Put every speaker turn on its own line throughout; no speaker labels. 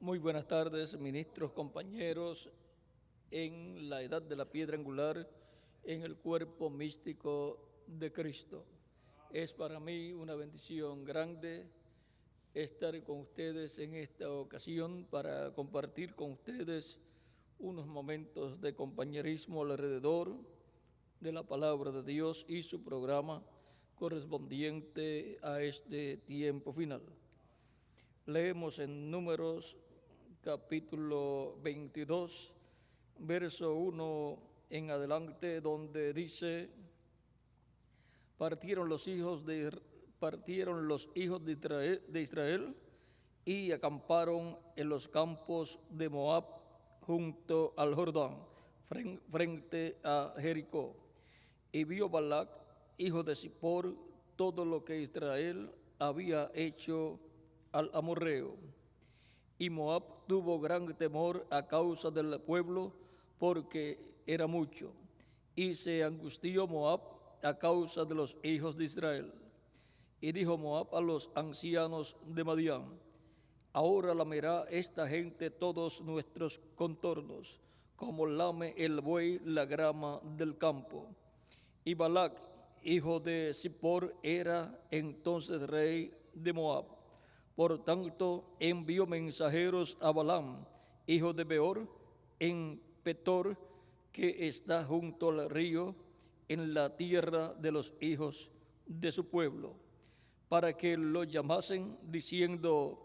Muy buenas tardes, ministros, compañeros, en la edad de la piedra angular, en el cuerpo místico de Cristo. Es para mí una bendición grande estar con ustedes en esta ocasión para compartir con ustedes unos momentos de compañerismo alrededor de la palabra de Dios y su programa correspondiente a este tiempo final. Leemos en Números capítulo 22, verso 1 en adelante, donde dice: partieron los hijos de Israel y acamparon en los campos de Moab junto al Jordán, frente a Jericó. Y vio Balac, hijo de Zippor, todo lo que Israel había hecho al amorreo. Y Moab tuvo gran temor a causa del pueblo, porque era mucho. Y se angustió Moab a causa de los hijos de Israel. Y dijo Moab a los ancianos de Madián: ahora lamerá esta gente todos nuestros contornos, como lame el buey la grama del campo. Y Balac, hijo de Zippor, era entonces rey de Moab. Por tanto, envió mensajeros a Balaam, hijo de Beor, en Petor, que está junto al río, en la tierra de los hijos de su pueblo, para que lo llamasen, diciendo: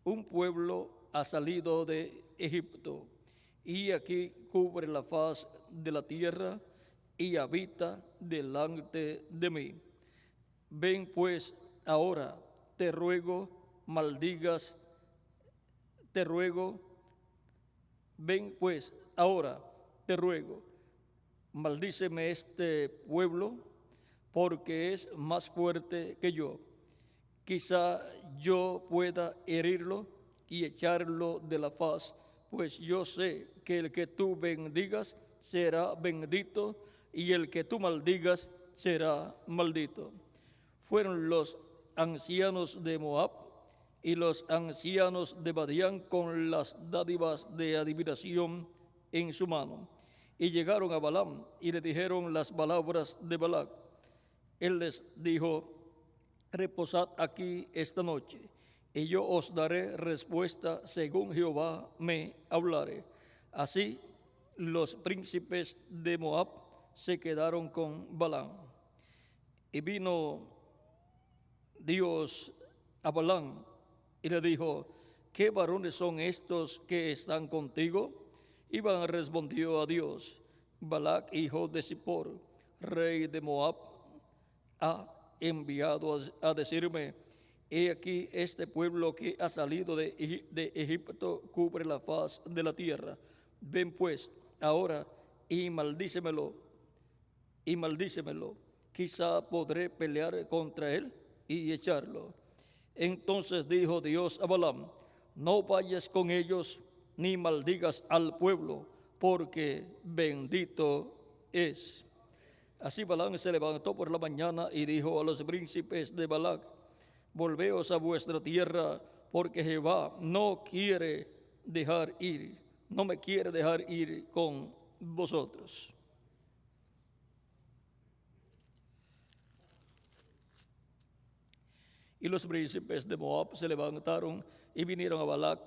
un pueblo ha salido de Egipto, y aquí cubre la faz de la tierra, y habita delante de mí. Ven pues ahora, te ruego, ven pues ahora, te ruego, maldíceme este pueblo, porque es más fuerte que yo. Quizá yo pueda herirlo y echarlo de la faz, pues yo sé que el que tú bendigas será bendito, y el que tú maldigas será maldito. Fueron los ancianos de Moab y los ancianos de Madián con las dádivas de adivinación en su mano, y llegaron a Balaam y le dijeron las palabras de Balac. Él les dijo: reposad aquí esta noche, y yo os daré respuesta según Jehová me hablare. Así los príncipes de Moab se quedaron con Balaam. Y vino Dios a Balaam y le dijo: ¿qué varones son estos que están contigo? Y Balaam respondió a Dios: Balac, hijo de Zippor, rey de Moab, ha enviado a decirme: he aquí este pueblo que ha salido de Egipto cubre la faz de la tierra. Ven pues ahora y maldícemelo, quizá podré pelear contra él y echarlo. Entonces dijo Dios a Balaam: no vayas con ellos ni maldigas al pueblo, porque bendito es. Así Balaam se levantó por la mañana y dijo a los príncipes de Balac: volveos a vuestra tierra, porque Jehová no me quiere dejar ir con vosotros. Y los príncipes de Moab se levantaron y vinieron a Balac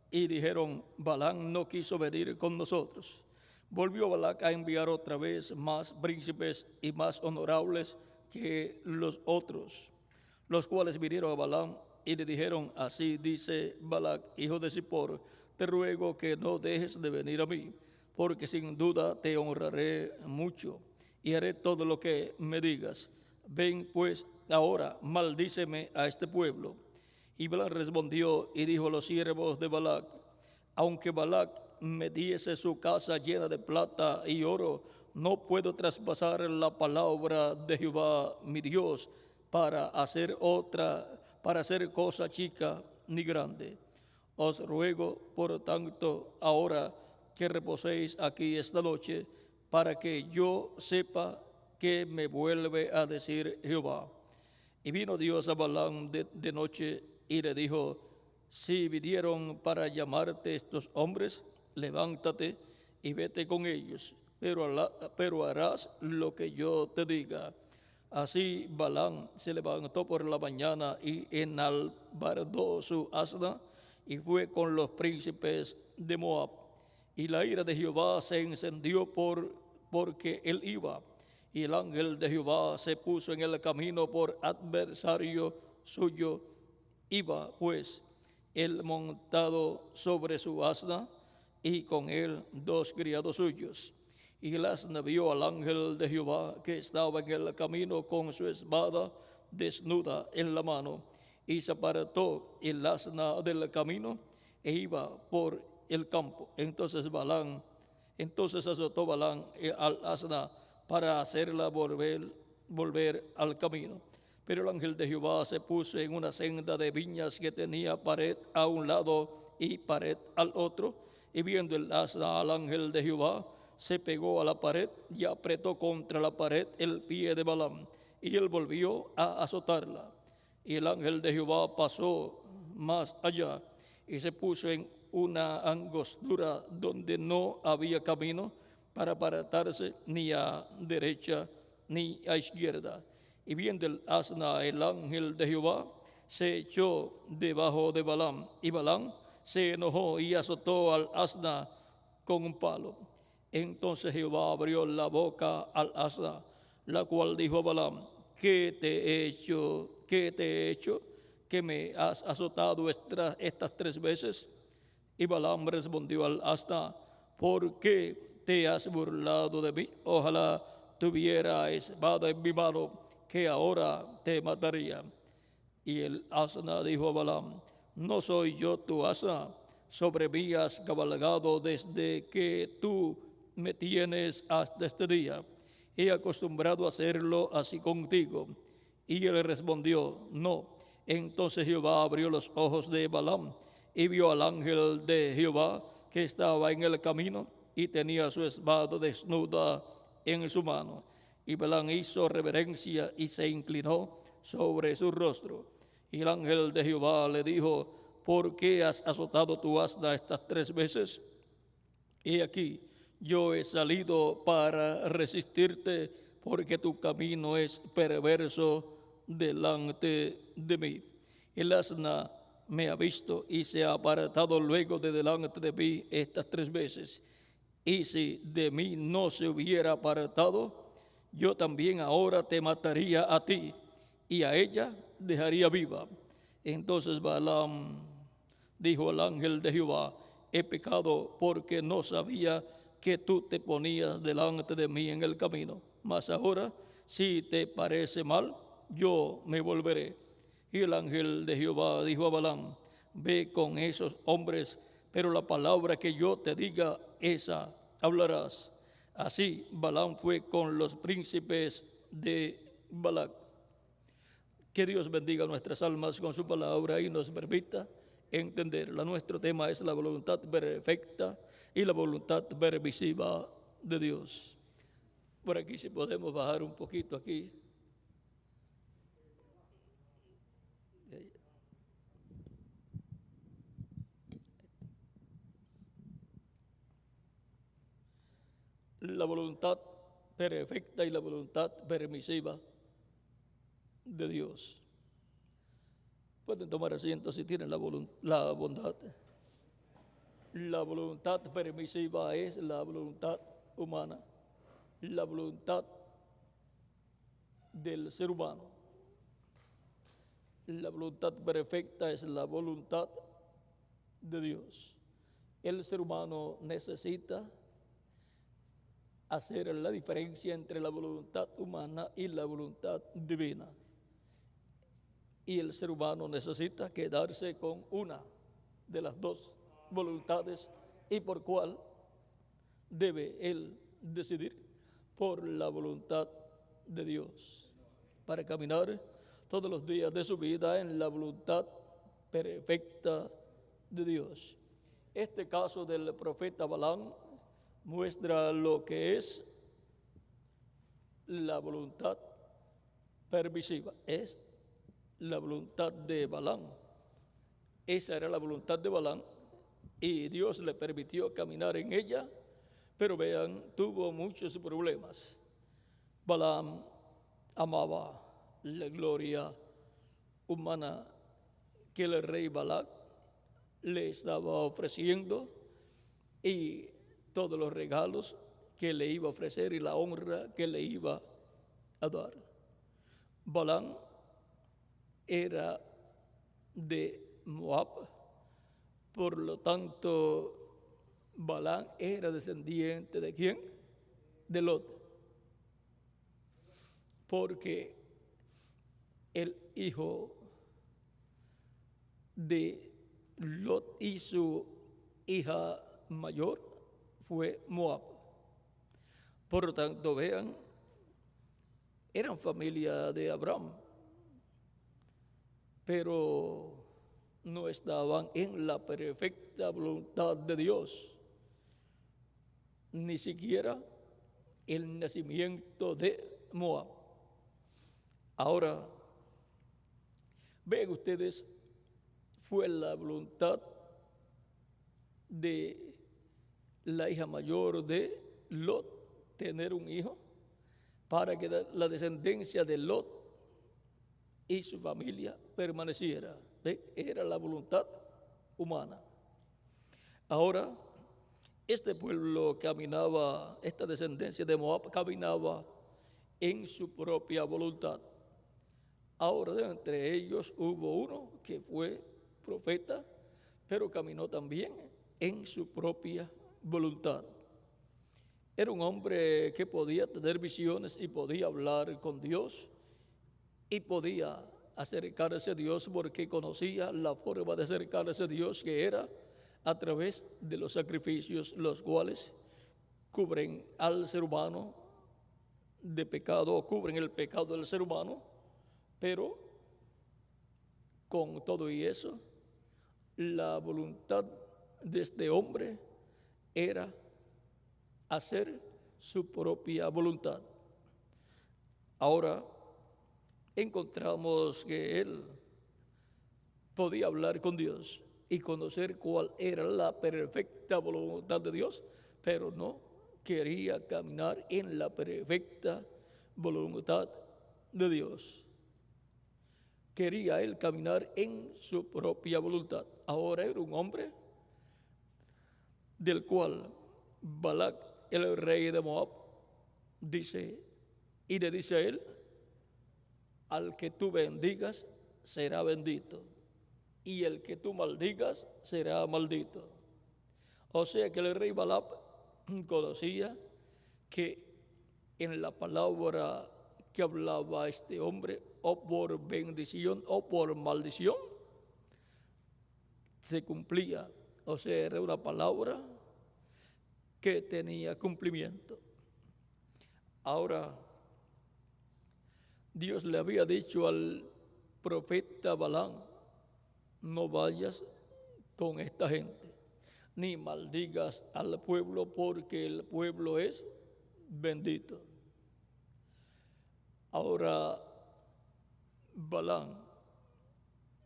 y dijeron: Balaam no quiso venir con nosotros. Volvió Balac a enviar otra vez más príncipes y más honorables que los otros, los cuales vinieron a Balaam y le dijeron: así dice Balac, hijo de Zippor, te ruego que no dejes de venir a mí, porque sin duda te honraré mucho y haré todo lo que me digas. Ven pues ahora, maldíceme a este pueblo. Y Balaam respondió y dijo a los siervos de Balac: aunque Balac me diese su casa llena de plata y oro, no puedo traspasar la palabra de Jehová mi Dios para hacer cosa chica ni grande. Os ruego, por tanto, ahora que reposéis aquí esta noche, para que yo sepa qué me vuelve a decir Jehová. Y vino Dios a Balaam de noche y le dijo: Si vinieron para llamarte estos hombres, levántate y vete con ellos, pero harás lo que yo te diga. Así Balaam se levantó por la mañana y enalbardó su asna y fue con los príncipes de Moab. Y la ira de Jehová se encendió porque él iba. Y el ángel de Jehová se puso en el camino por adversario suyo. Iba pues él montado sobre su asna y con él 2 criados suyos. Y el asna vio al ángel de Jehová que estaba en el camino con su espada desnuda en la mano. Y se apartó el asna del camino e iba por el campo. Entonces azotó Balaam al asna para hacerla volver al camino. Pero el ángel de Jehová se puso en una senda de viñas que tenía pared a un lado y pared al otro. Y viendo el asna al ángel de Jehová, se pegó a la pared y apretó contra la pared el pie de Balaam. Y él volvió a azotarla. Y el ángel de Jehová pasó más allá y se puso en una angostura donde no había camino para apartarse ni a derecha ni a izquierda. Y viendo el asna el ángel de Jehová, se echó debajo de Balaam. Y Balaam se enojó y azotó al asna con un palo. Entonces Jehová abrió la boca al asna, la cual dijo a Balaam: ¿Qué te he hecho? ¿Qué te he hecho? ¿Que me has azotado estas 3 veces? Y Balaam respondió al asna: ¿Por qué te has burlado de mí? Ojalá tuviera espada en mi mano, que ahora te mataría. Y el asna dijo a Balaam: ¿No soy yo tu asna? Sobre mí has cabalgado desde que tú me tienes hasta este día. He acostumbrado a hacerlo así contigo. Y él respondió: no. Entonces Jehová abrió los ojos de Balaam y vio al ángel de Jehová que estaba en el camino y tenía su espada desnuda en su mano. Y Balaam hizo reverencia y se inclinó sobre su rostro. Y el ángel de Jehová le dijo: ¿Por qué has azotado tu asna estas 3 veces? He aquí, yo he salido para resistirte, porque tu camino es perverso delante de mí. El asna me ha visto y se ha apartado luego de delante de mí estas 3 veces. Y si de mí no se hubiera apartado, yo también ahora te mataría a ti, y a ella dejaría viva. Entonces Balaam dijo al ángel de Jehová: he pecado porque no sabía que tú te ponías delante de mí en el camino. Mas ahora, si te parece mal, yo me volveré. Y el ángel de Jehová dijo a Balaam: ve con esos hombres, pero la palabra que yo te diga, esa hablarás. Así Balaam fue con los príncipes de Balac. Que Dios bendiga nuestras almas con su palabra y nos permita entenderla. Nuestro tema es la voluntad perfecta y la voluntad permisiva de Dios. Por aquí, si podemos bajar un poquito aquí. La voluntad perfecta y la voluntad permisiva de Dios. Pueden tomar asiento si tienen la bondad. La voluntad permisiva es la voluntad humana, la voluntad del ser humano. La voluntad perfecta es la voluntad de Dios. El ser humano necesita hacer la diferencia entre la voluntad humana y la voluntad divina. Y el ser humano necesita quedarse con una de las 2 voluntades, y por cuál debe él decidir: por la voluntad de Dios, para caminar todos los días de su vida en la voluntad perfecta de Dios. Este caso del profeta Balaam muestra lo que es la voluntad permisiva. Es la voluntad de Balaam. Esa era la voluntad de Balaam y Dios le permitió caminar en ella, pero vean, tuvo muchos problemas. Balaam amaba la gloria humana que el rey Balac le estaba ofreciendo y todos los regalos que le iba a ofrecer y la honra que le iba a dar. Balaam era de Moab, por lo tanto, Balaam era descendiente ¿de quién? De Lot, porque el hijo de Lot y su hija mayor fue Moab. Por lo tanto, vean, eran familia de Abraham, pero no estaban en la perfecta voluntad de Dios, ni siquiera el nacimiento de Moab. Ahora, vean ustedes, fue la voluntad de la hija mayor de Lot tener un hijo para que la descendencia de Lot y su familia permaneciera. Era la voluntad humana. Ahora, este pueblo caminaba, esta descendencia de Moab caminaba en su propia voluntad. Ahora, de entre ellos hubo uno que fue profeta, pero caminó también en su propia voluntad. Era un hombre que podía tener visiones y podía hablar con Dios y podía acercarse a Dios porque conocía la forma de acercarse a Dios, que era a través de los sacrificios, los cuales cubren al ser humano de pecado o cubren el pecado del ser humano, pero con todo y eso, la voluntad de este hombre era hacer su propia voluntad. Ahora encontramos que él podía hablar con Dios y conocer cuál era la perfecta voluntad de Dios, pero no quería caminar en la perfecta voluntad de Dios. Quería él caminar en su propia voluntad. Ahora era un hombre del cual Balac, el rey de Moab, dice, y le dice a él: al que tú bendigas será bendito, y el que tú maldigas será maldito. O sea que el rey Balac conocía que en la palabra que hablaba este hombre, o por bendición o por maldición, se cumplía. O sea, era una palabra que tenía cumplimiento. Ahora, Dios le había dicho al profeta Balaam: no vayas con esta gente, ni maldigas al pueblo, porque el pueblo es bendito. Ahora, Balaam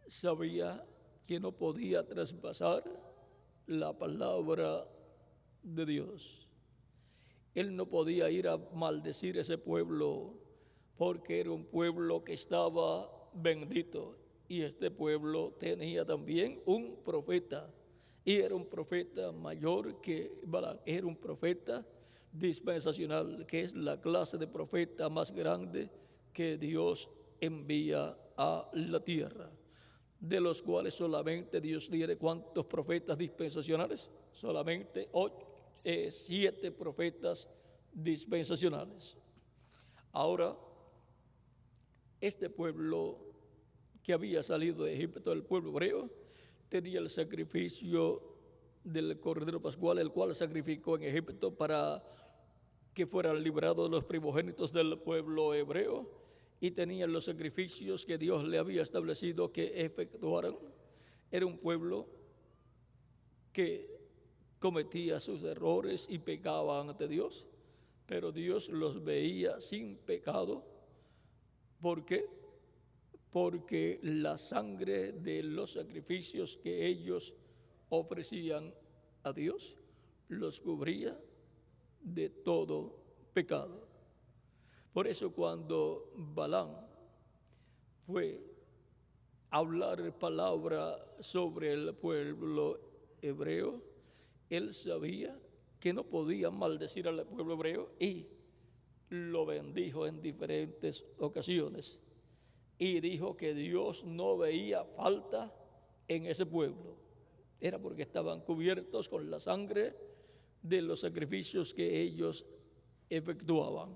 sabía que no podía traspasar la palabra de Dios. Él no podía ir a maldecir ese pueblo porque era un pueblo que estaba bendito, y este pueblo tenía también un profeta, y era un profeta mayor que Balaam, era un profeta dispensacional, que es la clase de profeta más grande que Dios envía a la tierra, de los cuales solamente Dios tiene ¿cuántos profetas dispensacionales? Solamente 7 profetas dispensacionales. Ahora, este pueblo que había salido de Egipto, el pueblo hebreo, tenía el sacrificio del Cordero Pascual, el cual sacrificó en Egipto para que fueran librados los primogénitos del pueblo hebreo, y tenían los sacrificios que Dios le había establecido que efectuaran. Era un pueblo que cometía sus errores y pecaba ante Dios, pero Dios los veía sin pecado. ¿Por qué? porque la sangre de los sacrificios que ellos ofrecían a Dios los cubría de todo pecado. Por eso cuando Balaam fue a hablar palabra sobre el pueblo hebreo, él sabía que no podía maldecir al pueblo hebreo y lo bendijo en diferentes ocasiones. Y dijo que Dios no veía falta en ese pueblo. Era porque estaban cubiertos con la sangre de los sacrificios que ellos efectuaban.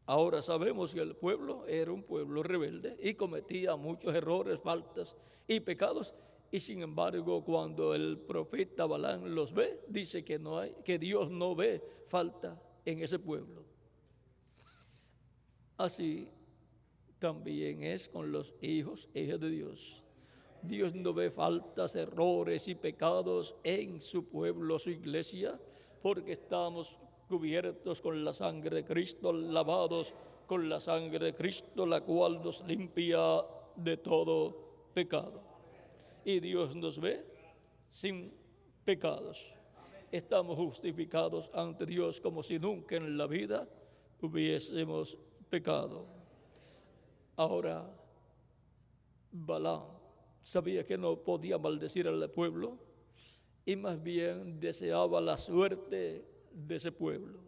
Ahora sabemos que el pueblo era un pueblo rebelde y cometía muchos errores, faltas y pecados. Y sin embargo, cuando el profeta Balaam los ve, dice que Dios no ve falta en ese pueblo. Así también es con los hijos e hijas de Dios. Dios no ve faltas, errores y pecados en su pueblo, su iglesia, porque estamos cubiertos con la sangre de Cristo, lavados con la sangre de Cristo, la cual nos limpia de todo pecado. Y Dios nos ve sin pecados. Estamos justificados ante Dios como si nunca en la vida hubiésemos pecado. Ahora, Balaam sabía que no podía maldecir al pueblo y más bien deseaba la suerte de ese pueblo.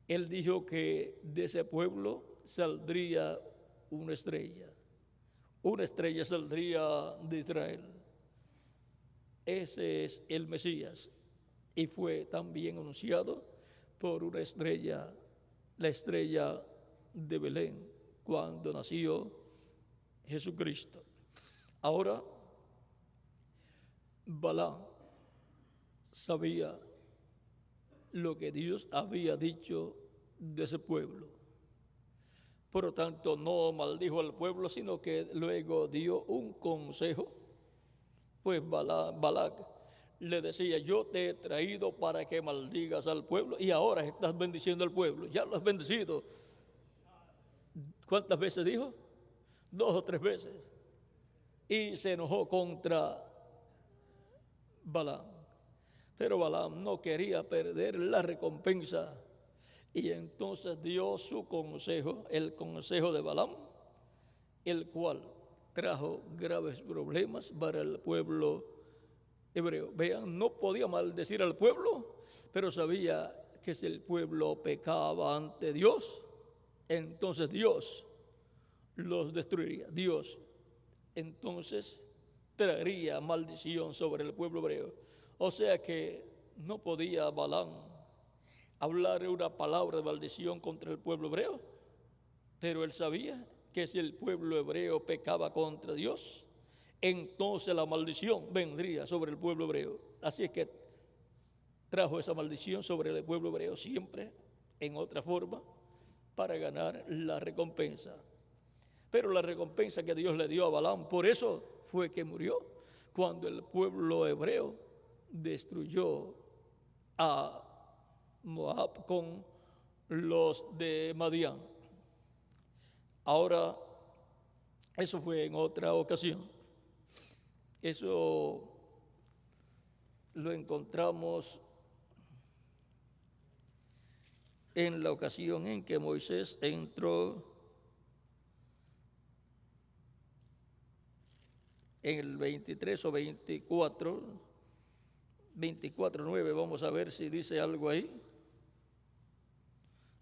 Él dijo que de ese pueblo saldría una estrella saldría de Israel. Ese es el Mesías y fue también anunciado por una estrella, la estrella de Belén, cuando nació Jesucristo. Ahora, Balaam sabía lo que Dios había dicho de ese pueblo. Por lo tanto, no maldijo al pueblo, sino que luego dio un consejo. Pues Balac le decía: yo te he traído para que maldigas al pueblo y ahora estás bendiciendo al pueblo. Ya lo has bendecido. ¿Cuántas veces dijo? 2 o 3 veces. Y se enojó contra Balaam. Pero Balaam no quería perder la recompensa. Y entonces dio su consejo, el consejo de Balaam, el cual trajo graves problemas para el pueblo hebreo. Vean, no podía maldecir al pueblo, pero sabía que si el pueblo pecaba ante Dios, entonces Dios los destruiría. Dios entonces traería maldición sobre el pueblo hebreo. O sea que no podía Balaam hablar una palabra de maldición contra el pueblo hebreo, pero él sabía que si el pueblo hebreo pecaba contra Dios, entonces la maldición vendría sobre el pueblo hebreo. Así es que trajo esa maldición sobre el pueblo hebreo, siempre en otra forma, para ganar la recompensa. Pero la recompensa que Dios le dio a Balaam, por eso fue que murió, cuando el pueblo hebreo destruyó a Moab con los de Madián. Ahora, eso fue en otra ocasión. Eso lo encontramos en la ocasión en que Moisés entró en el 23 o 24:9, vamos a ver si dice algo ahí.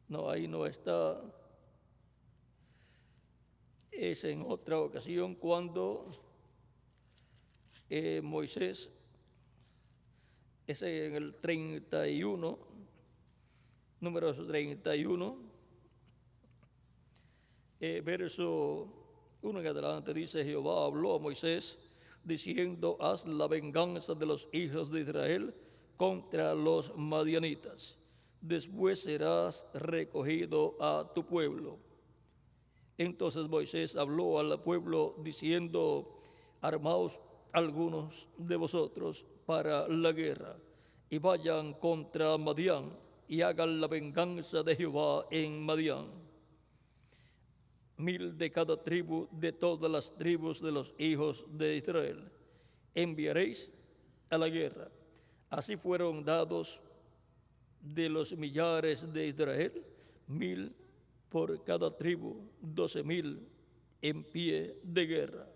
No, ahí no está. Es en otra ocasión cuando Moisés, es en el 31, número 31, verso 1 en adelante, dice: Jehová habló a Moisés diciendo: haz la venganza de los hijos de Israel contra los madianitas. Después serás recogido a tu pueblo. Entonces Moisés habló al pueblo diciendo: armaos algunos de vosotros para la guerra y vayan contra Madián y hagan la venganza de Jehová en Madián. 1000 de cada tribu de todas las tribus de los hijos de Israel. Enviaréis a la guerra. Así fueron dados de los millares de Israel, 1000 por cada tribu, 12,000 en pie de guerra.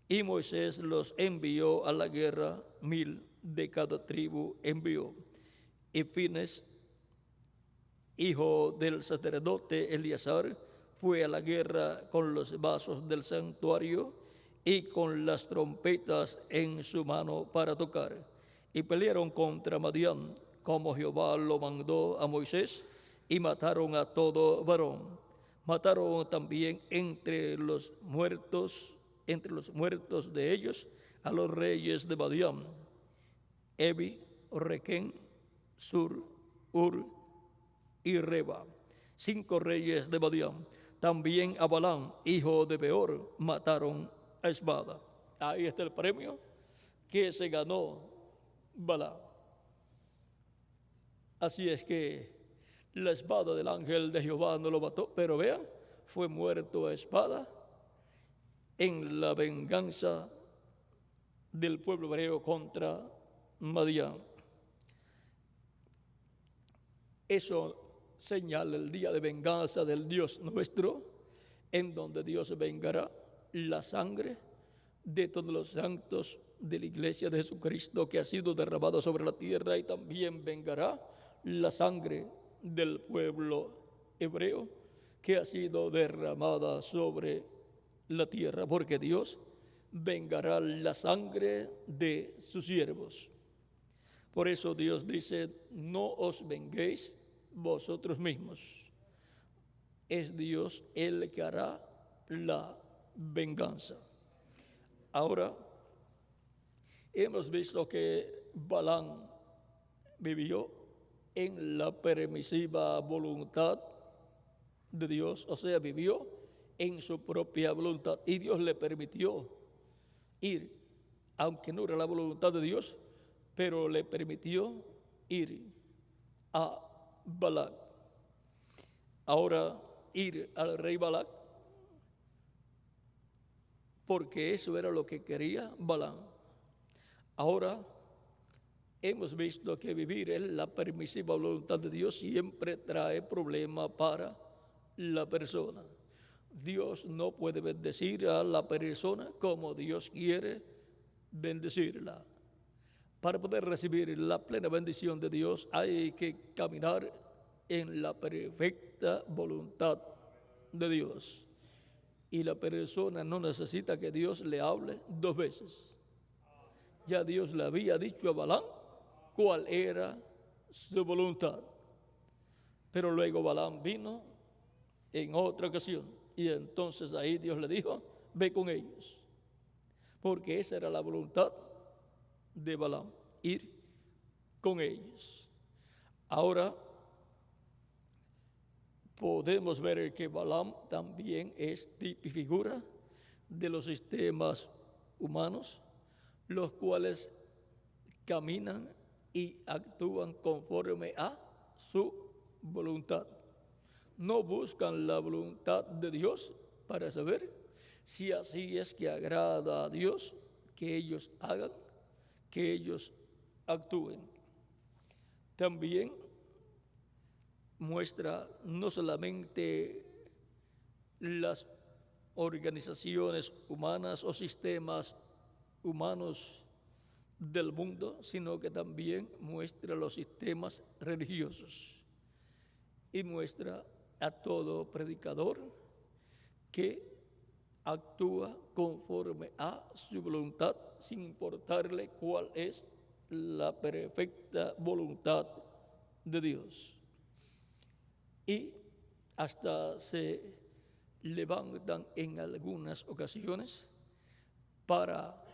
Y Moisés los envió a la guerra, 1000 de cada tribu envió. Y Fines, hijo del sacerdote Eleazar, fue a la guerra con los vasos del santuario y con las trompetas en su mano para tocar. Y pelearon contra Madián, como Jehová lo mandó a Moisés, y mataron a todo varón. Mataron también entre los muertos de ellos, a los reyes de Madián, Evi, Requén, Sur, Ur y Reba, 5 reyes de Madián. También a Balaam, hijo de Beor, mataron a espada. Ahí está el premio que se ganó Balaam. Así es que la espada del ángel de Jehová no lo mató, pero vean, fue muerto a espada en la venganza del pueblo hebreo contra Madián. Eso señala el día de venganza del Dios nuestro, en donde Dios vengará la sangre de todos los santos de la iglesia de Jesucristo que ha sido derramada sobre la tierra, y también vengará la sangre del pueblo hebreo que ha sido derramada sobre la tierra, porque Dios vengará la sangre de sus siervos. Por eso Dios dice: no os venguéis vosotros mismos, es Dios el que hará la venganza. Ahora, hemos visto que Balaam vivió en la permisiva voluntad de Dios, o sea, vivió en su propia voluntad, y Dios le permitió ir, aunque no era la voluntad de Dios, pero le permitió ir a Balac. Ahora, ir al rey Balac, porque eso era lo que quería Balaam. Ahora, hemos visto que vivir en la permisiva voluntad de Dios siempre trae problema para la persona. Dios no puede bendecir a la persona como Dios quiere bendecirla. Para poder recibir la plena bendición de Dios hay que caminar en la perfecta voluntad de Dios. Y la persona no necesita que Dios le hable 2 veces. Ya Dios le había dicho a Balaam cuál era su voluntad. Pero luego Balaam vino en otra ocasión, y entonces ahí Dios le dijo: ve con ellos, porque esa era la voluntad de Balaam, ir con ellos. Ahora podemos ver que Balaam también es figura de los sistemas humanos, los cuales caminan y actúan conforme a su voluntad. No buscan la voluntad de Dios para saber si así es que agrada a Dios que ellos hagan, que ellos actúen. También muestra no solamente las organizaciones humanas o sistemas humanos del mundo, sino que también muestra los sistemas religiosos, y muestra a todo predicador que actúa conforme a su voluntad, sin importarle cuál es la perfecta voluntad de Dios. Y hasta se levantan en algunas ocasiones para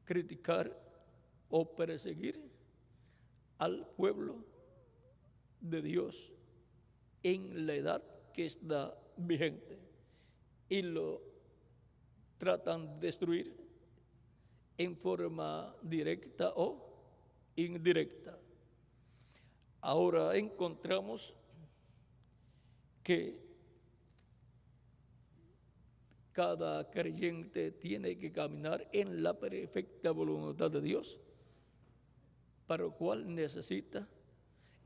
criticar o perseguir al pueblo de Dios en la edad que está vigente, y lo tratan de destruir en forma directa o indirecta. Ahora encontramos que cada creyente tiene que caminar en la perfecta voluntad de Dios, para lo cual necesita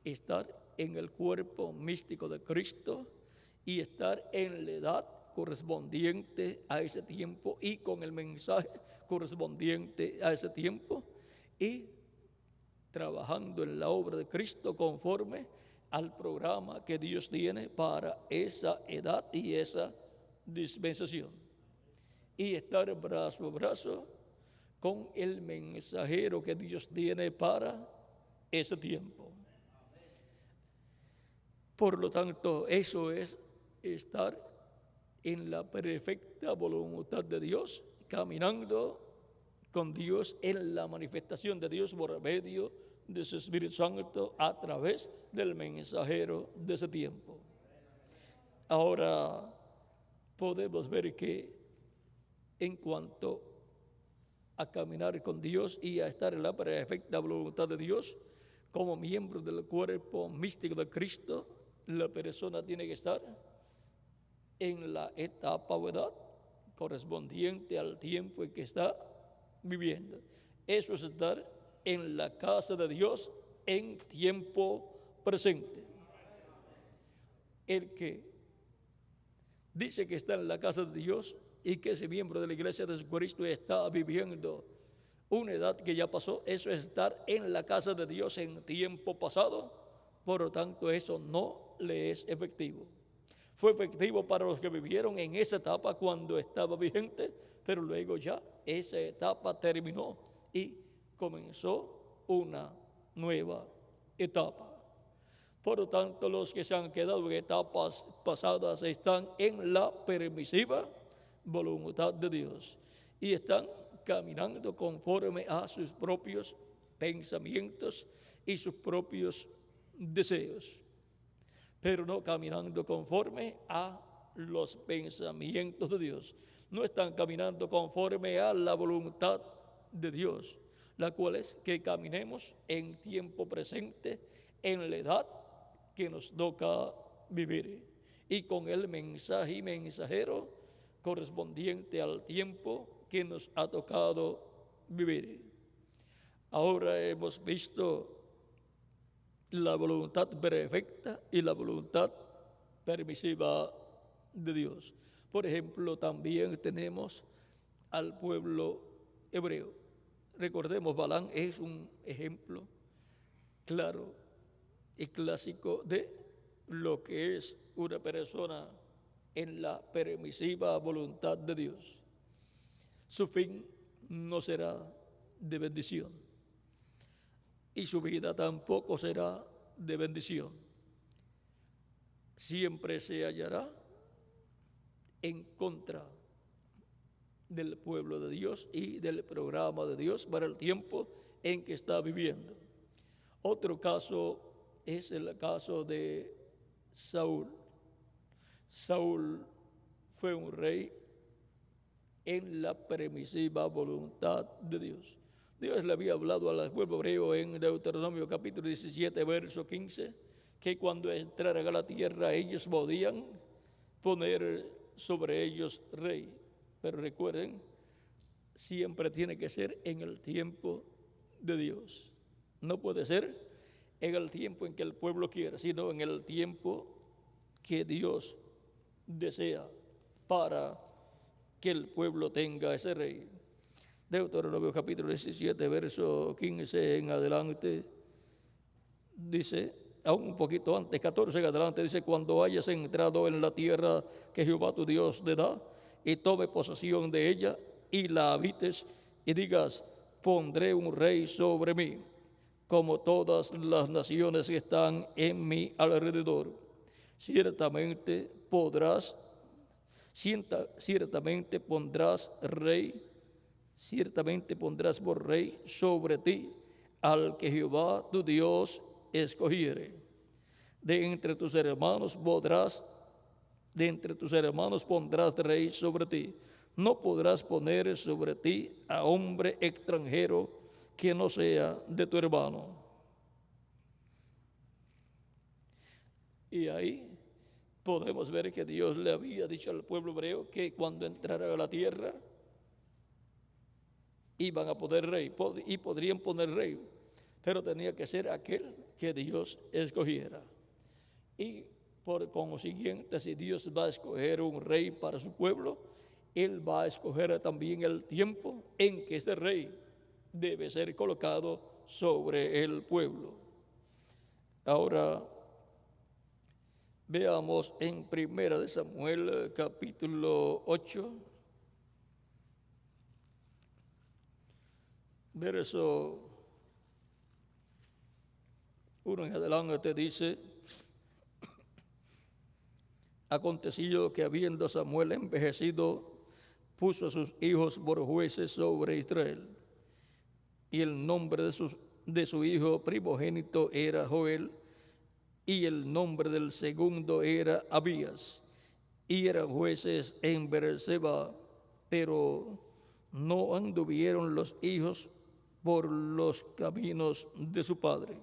estar en el cuerpo místico de Cristo y estar en la edad correspondiente a ese tiempo y con el mensaje correspondiente a ese tiempo y trabajando en la obra de Cristo conforme al programa que Dios tiene para esa edad y esa dispensación. Y estar brazo a brazo con el mensajero que Dios tiene para ese tiempo. Por lo tanto, eso es estar en la perfecta voluntad de Dios, caminando con Dios en la manifestación de Dios por medio de su Espíritu Santo a través del mensajero de ese tiempo. Ahora podemos ver que en cuanto a caminar con Dios y a estar en la perfecta voluntad de Dios, como miembro del cuerpo místico de Cristo, la persona tiene que estar en la etapa o edad correspondiente al tiempo en que está viviendo. Eso es estar en la casa de Dios en tiempo presente. El que dice que está en la casa de Dios y que ese miembro de la iglesia de Jesucristo está viviendo una edad que ya pasó, eso es estar en la casa de Dios en tiempo pasado. Por lo tanto, eso no le es efectivo. Fue efectivo para los que vivieron en esa etapa cuando estaba vigente, pero luego ya esa etapa terminó y comenzó una nueva etapa. Por lo tanto, los que se han quedado en etapas pasadas están en la permisiva voluntad de Dios y están caminando conforme a sus propios pensamientos y sus propios deseos, pero no caminando conforme a los pensamientos de Dios. No están caminando conforme a la voluntad de Dios, la cual es que caminemos en tiempo presente, en la edad que nos toca vivir, y con el mensaje y mensajero correspondiente al tiempo que nos ha tocado vivir. Ahora hemos visto la voluntad perfecta y la voluntad permisiva de Dios. Por ejemplo, también tenemos al pueblo hebreo. Recordemos, Balaam es un ejemplo claro y clásico de lo que es una persona en la permisiva voluntad de Dios. Su fin no será de bendición y su vida tampoco será de bendición. Siempre se hallará en contra del pueblo de Dios y del programa de Dios para el tiempo en que está viviendo. Otro caso es el caso de Saúl. Saúl fue un rey en la permisiva voluntad de Dios. Dios le había hablado al pueblo hebreo en Deuteronomio capítulo 17, verso 15, que cuando entraran a la tierra ellos podían poner sobre ellos rey. Pero recuerden, siempre tiene que ser en el tiempo de Dios. No puede ser en el tiempo en que el pueblo quiera, sino en el tiempo que Dios desea para que el pueblo tenga ese rey. Deuteronomio capítulo 17, verso 15 en adelante, dice, aún un poquito antes, 14 en adelante, dice, cuando hayas entrado en la tierra que Jehová tu Dios te da, y tome posesión de ella, y la habites, y digas, pondré un rey sobre mí, como todas las naciones que están en mi alrededor. Ciertamente pondrás por rey sobre ti al que Jehová tu Dios escogiere. De entre tus hermanos pondrás rey sobre ti. No podrás poner sobre ti a hombre extranjero que no sea de tu hermano. Y ahí podemos ver que Dios le había dicho al pueblo hebreo que cuando entrara a la tierra iban a poner rey y podrían poner rey, pero tenía que ser aquel que Dios escogiera. Y por consiguiente, si Dios va a escoger un rey para su pueblo, Él va a escoger también el tiempo en que este rey debe ser colocado sobre el pueblo. Ahora veamos en 1 Samuel capítulo 8, verso 1 en adelante dice: aconteció que habiendo Samuel envejecido, puso a sus hijos por jueces sobre Israel. Y el nombre de su hijo primogénito era Joel, y el nombre del segundo era Abías. Y eran jueces en Beerseba, pero no anduvieron los hijos por los caminos de su padre.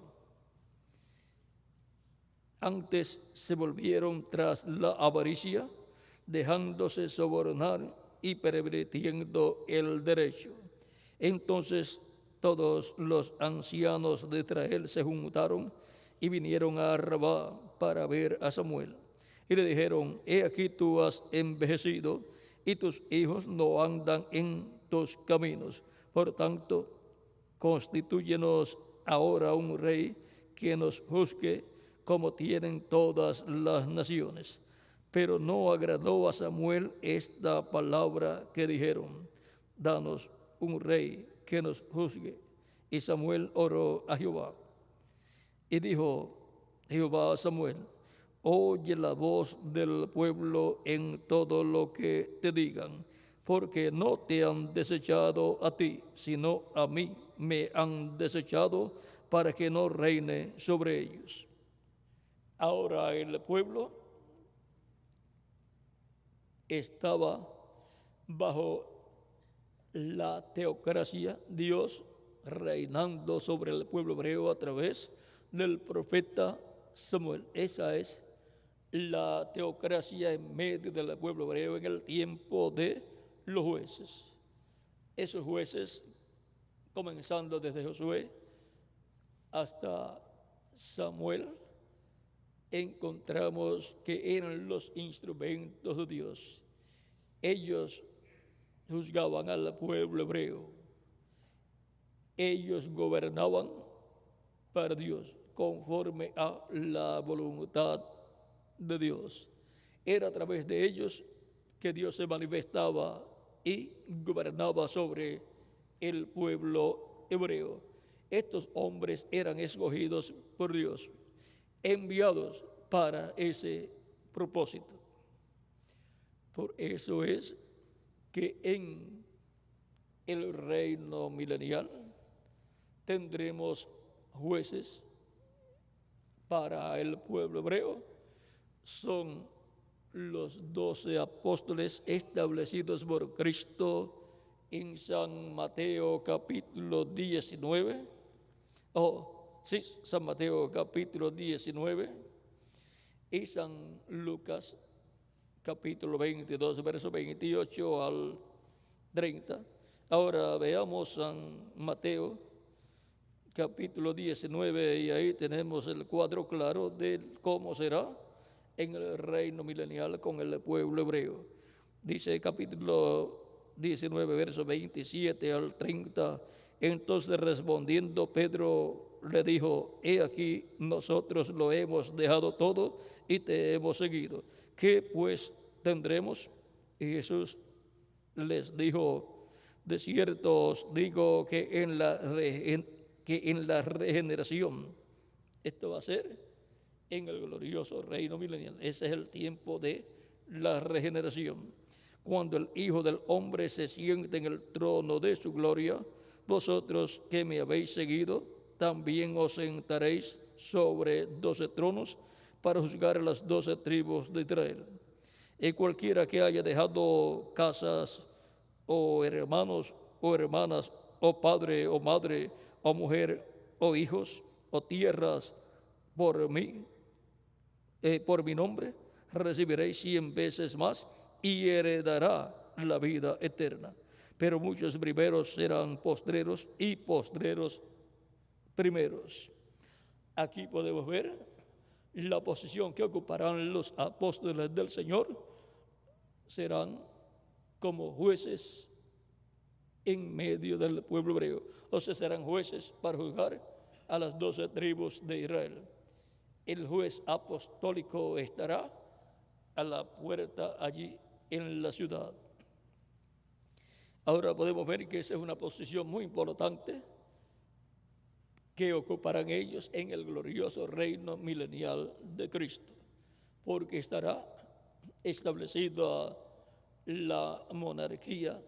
Antes se volvieron tras la avaricia, dejándose sobornar y pervirtiendo el derecho. Entonces todos los ancianos de Israel se juntaron y vinieron a Rabá para ver a Samuel. Y le dijeron: he aquí tú has envejecido y tus hijos no andan en tus caminos. Por tanto, constitúyenos ahora un rey que nos juzgue como tienen todas las naciones. Pero no agradó a Samuel esta palabra que dijeron: danos un rey que nos juzgue. Y Samuel oró a Jehová. Y dijo Jehová a Samuel: oye la voz del pueblo en todo lo que te digan, porque no te han desechado a ti, sino a mí me han desechado para que no reine sobre ellos. Ahora el pueblo estaba bajo la teocracia, Dios reinando sobre el pueblo hebreo a través del profeta Samuel. Esa es la teocracia en medio del pueblo hebreo en el tiempo de los jueces. Esos jueces, comenzando desde Josué hasta Samuel, encontramos que eran los instrumentos de Dios. Ellos juzgaban al pueblo hebreo. Ellos gobernaban para Dios, conforme a la voluntad de Dios. Era a través de ellos que Dios se manifestaba y gobernaba sobre el pueblo hebreo. Estos hombres eran escogidos por Dios, enviados para ese propósito. Por eso es que en el reino milenial tendremos jueces para el pueblo hebreo. Son los 12 apóstoles establecidos por Cristo en San Mateo capítulo 19. San Mateo capítulo 19 y San Lucas capítulo 22, verso 28 al 30. Ahora veamos San Mateo capítulo 19 y ahí tenemos el cuadro claro de cómo será en el reino milenial con el pueblo hebreo. Dice capítulo 19, verso 27 al 30. Entonces respondiendo Pedro le dijo: he aquí, nosotros lo hemos dejado todo y te hemos seguido. ¿Qué pues tendremos? Y Jesús les dijo: de cierto os digo que en la regeneración, esto va a ser en el glorioso reino milenial, ese es el tiempo de la regeneración, cuando el Hijo del Hombre se siente en el trono de su gloria, vosotros que me habéis seguido, también os sentaréis sobre 12 tronos para juzgar a las 12 tribus de Israel. Y cualquiera que haya dejado casas, o hermanos, o hermanas, o padre, o madre, o mujer, o hijos, o tierras, por mi nombre, recibiréis 100 veces más y heredará la vida eterna. Pero muchos primeros serán postreros y postreros primeros. Aquí podemos ver la posición que ocuparán los apóstoles del Señor. Serán como jueces en medio del pueblo hebreo. O sea, serán jueces para juzgar a las 12 tribus de Israel. El juez apostólico estará a la puerta allí en la ciudad. Ahora podemos ver que esa es una posición muy importante que ocuparán ellos en el glorioso reino milenial de Cristo, porque estará establecida la monarquía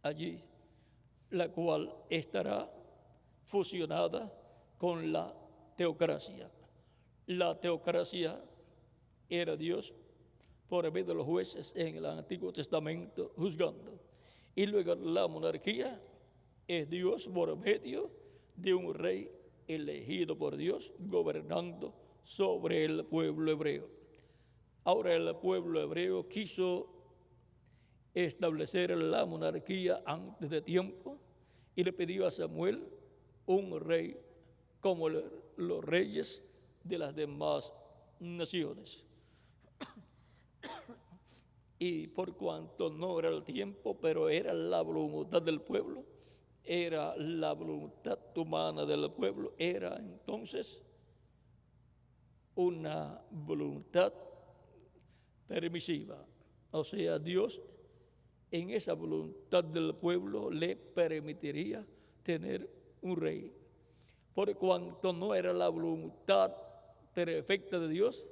allí, la cual estará fusionada con la teocracia. La teocracia era Dios por medio de los jueces en el Antiguo Testamento juzgando. Y luego la monarquía es Dios por medio de un rey elegido por Dios gobernando sobre el pueblo hebreo. Ahora el pueblo hebreo quiso establecer la monarquía antes de tiempo y le pidió a Samuel un rey como los reyes de las demás naciones. Y por cuanto no era el tiempo, pero era la voluntad del pueblo, era la voluntad humana del pueblo, era entonces una voluntad permisiva. O sea, Dios en esa voluntad del pueblo le permitiría tener un rey. Por cuanto no era la voluntad perfecta de Dios,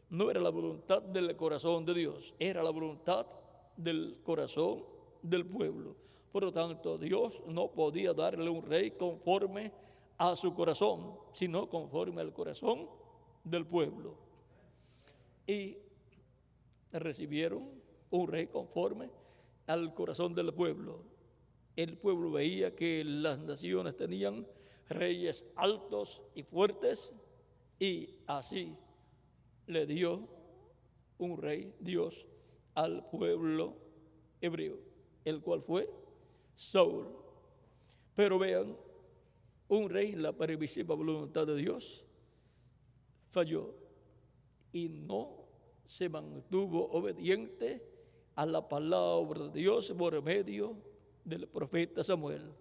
no era la voluntad del corazón de Dios, era la voluntad del corazón del pueblo. Por lo tanto, Dios no podía darle un rey conforme a su corazón, sino conforme al corazón del pueblo. Y recibieron un rey conforme al corazón del pueblo. El pueblo veía que las naciones tenían reyes altos y fuertes, y así le dio un rey Dios al pueblo hebreo, el cual fue Saúl. Pero vean, un rey en la permisiva voluntad de Dios falló y no se mantuvo obediente a la palabra de Dios por medio del profeta Samuel.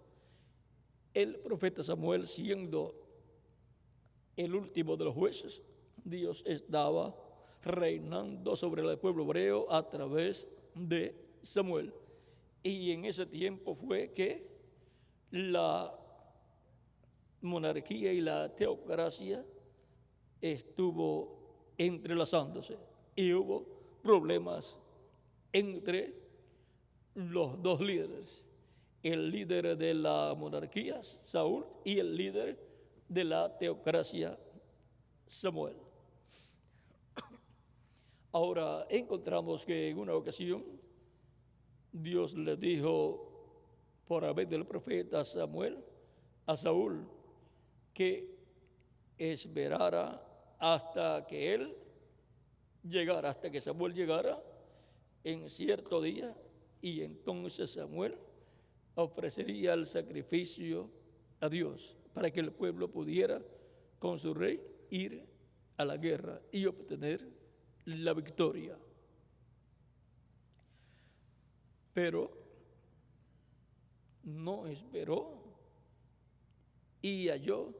El profeta Samuel, siendo el último de los jueces, Dios estaba reinando sobre el pueblo hebreo a través de Samuel. Y en ese tiempo fue que la monarquía y la teocracia estuvo entrelazándose y hubo problemas entre los dos líderes, el líder de la monarquía, Saúl, y el líder de la teocracia, Samuel. Ahora encontramos que en una ocasión Dios le dijo por medio del profeta Samuel a Saúl que esperara hasta que él llegara, hasta que Samuel llegara en cierto día, y entonces Samuel ofrecería el sacrificio a Dios para que el pueblo pudiera con su rey ir a la guerra y obtener la victoria. Pero no esperó y halló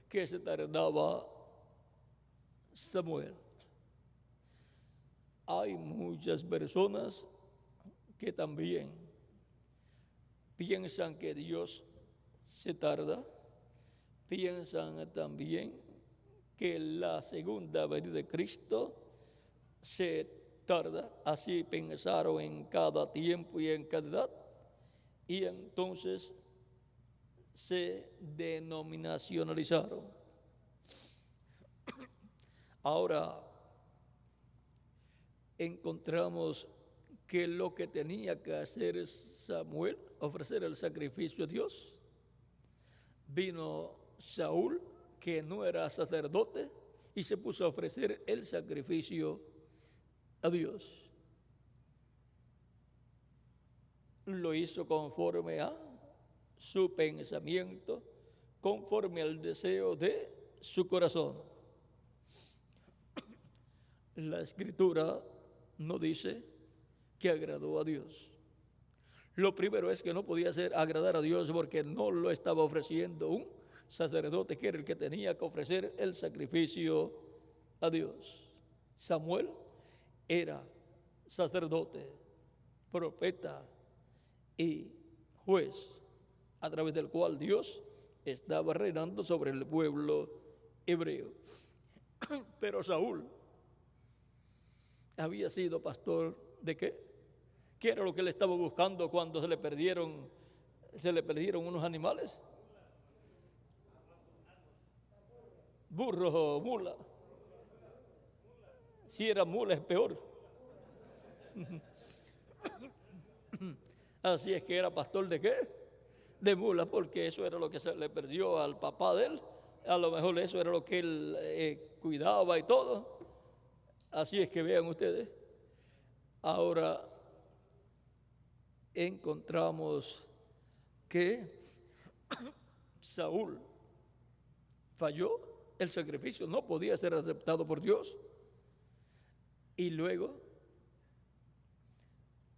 que se tardaba Samuel. Hay muchas personas que también piensan que Dios se tarda, piensan también que la segunda venida de Cristo se tarda. Así pensaron en cada tiempo y en cada edad, y entonces se denominacionalizaron. Ahora encontramos que lo que tenía que hacer Samuel, ofrecer el sacrificio a Dios, vino Saúl, que no era sacerdote, y se puso a ofrecer el sacrificio a Dios. Lo hizo conforme a su pensamiento, conforme al deseo de su corazón. La Escritura no dice que agradó a Dios. Lo primero es que no podía agradar a Dios porque no lo estaba ofreciendo un sacerdote, que era el que tenía que ofrecer el sacrificio a Dios. Samuel era sacerdote, profeta y juez, a través del cual Dios estaba reinando sobre el pueblo hebreo. Pero Saúl había sido pastor ¿de qué? ¿Qué era lo que él estaba buscando cuando se le perdieron unos animales? Burros o mula. Si era mula es peor. Así es que era pastor ¿de qué? De mula, porque eso era lo que se le perdió al papá de él. A lo mejor eso era lo que él cuidaba y todo. Así es que vean ustedes. Ahora encontramos que Saúl falló, el sacrificio no podía ser aceptado por Dios, y luego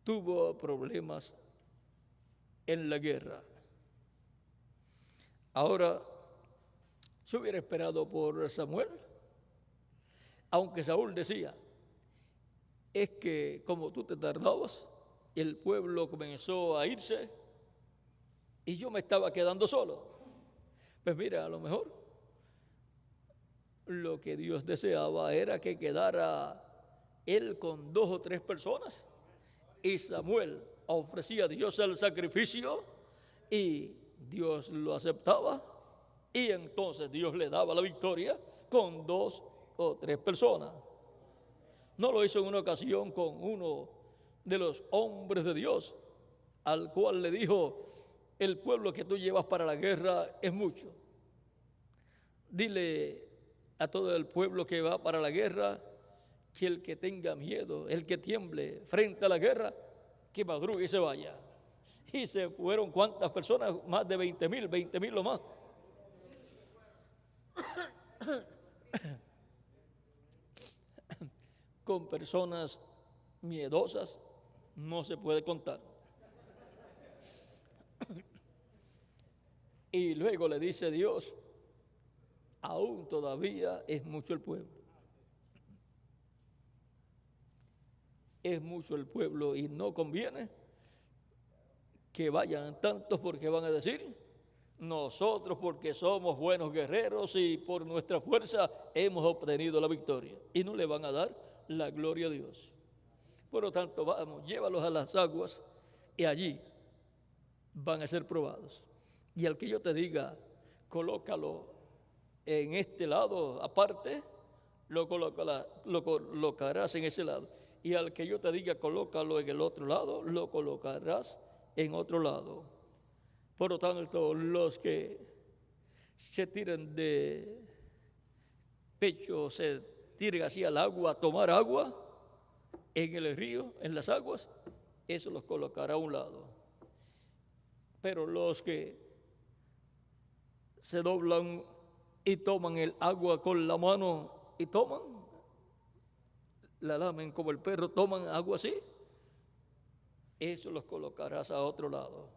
tuvo problemas en la guerra. Ahora, se hubiera esperado por Samuel, aunque Saúl decía, es que como tú te tardabas, el pueblo comenzó a irse y yo me estaba quedando solo. Pues mira, a lo mejor lo que Dios deseaba era que quedara él con 2 o 3 personas, y Samuel ofrecía a Dios el sacrificio y Dios lo aceptaba, y entonces Dios le daba la victoria con 2 o 3 personas. No lo hizo en una ocasión con uno de los hombres de Dios, al cual le dijo, el pueblo que tú llevas para la guerra es mucho. Dile a todo el pueblo que va para la guerra que el que tenga miedo, el que tiemble frente a la guerra, que madrugue y se vaya. Y se fueron ¿cuántas personas? Más de 20,000 o más. Con personas miedosas no se puede contar. Y luego le dice Dios, aún todavía es mucho el pueblo. Es mucho el pueblo y no conviene que vayan tantos, porque van a decir, nosotros porque somos buenos guerreros y por nuestra fuerza hemos obtenido la victoria, y no le van a dar la gloria a Dios. Por lo tanto, vamos, llévalos a las aguas y allí van a ser probados. Y al que yo te diga, colócalo en este lado aparte, lo colocarás en ese lado. Y al que yo te diga, colócalo en el otro lado, lo colocarás en otro lado. Por lo tanto, los que se tiran de pecho, se tiren hacia el agua a tomar agua en el río, en las aguas, eso los colocará a un lado. Pero los que se doblan y toman el agua con la mano y toman, la lamen como el perro, toman agua así, eso los colocarás a otro lado.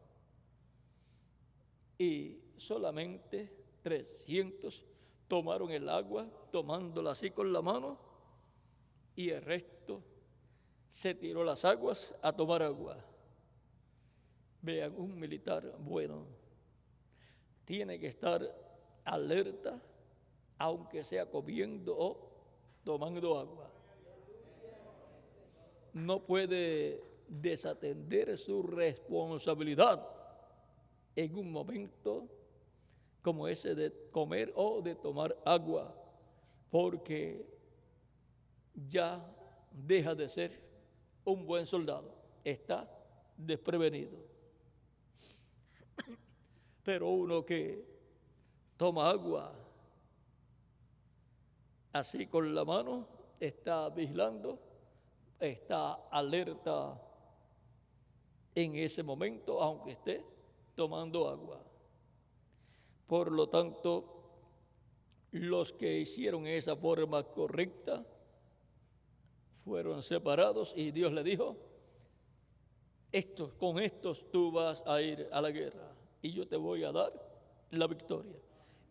Y solamente 300 tomaron el agua, tomándola así con la mano, y el resto se tiró a las aguas a tomar agua. Vean, un militar bueno tiene que estar alerta, aunque sea comiendo o tomando agua. No puede desatender su responsabilidad en un momento como ese de comer o de tomar agua, porque ya deja de ser un buen soldado, está desprevenido. Pero uno que toma agua así con la mano, está vigilando está alerta en ese momento, aunque esté tomando agua. Por lo tanto, los que hicieron esa forma correcta fueron separados y Dios le dijo: con estos tú vas a ir a la guerra y yo te voy a dar la victoria.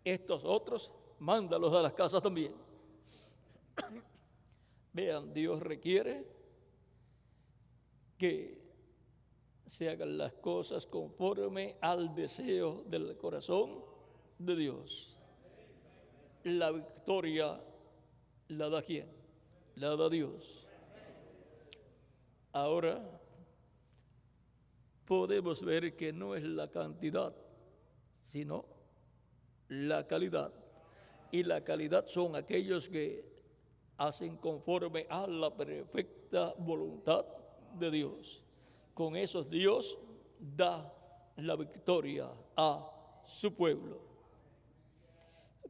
Estos otros, mándalos a las casas también. Vean, Dios requiere que se hagan las cosas conforme al deseo del corazón de Dios. La victoria la da ¿quién? La da Dios. Ahora podemos ver que no es la cantidad, sino la calidad. Y la calidad son aquellos que hacen conforme a la perfecta voluntad de Dios. Con esos Dios da la victoria a su pueblo.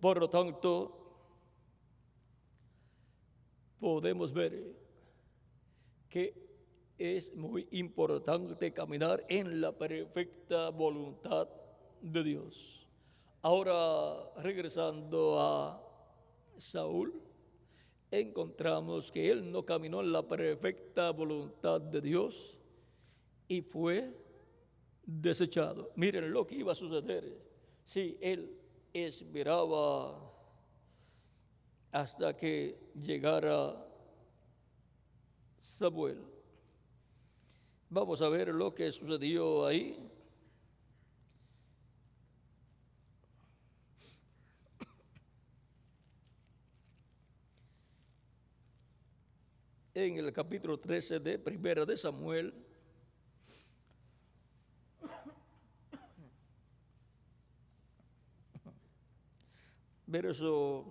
Por lo tanto, podemos ver que es muy importante caminar en la perfecta voluntad de Dios. Ahora, regresando a Saúl, encontramos que él no caminó en la perfecta voluntad de Dios y fue desechado. Miren lo que iba a suceder si él esperaba hasta que llegara Samuel. Vamos a ver lo que sucedió ahí. En el capítulo 13 de Primera de Samuel, verso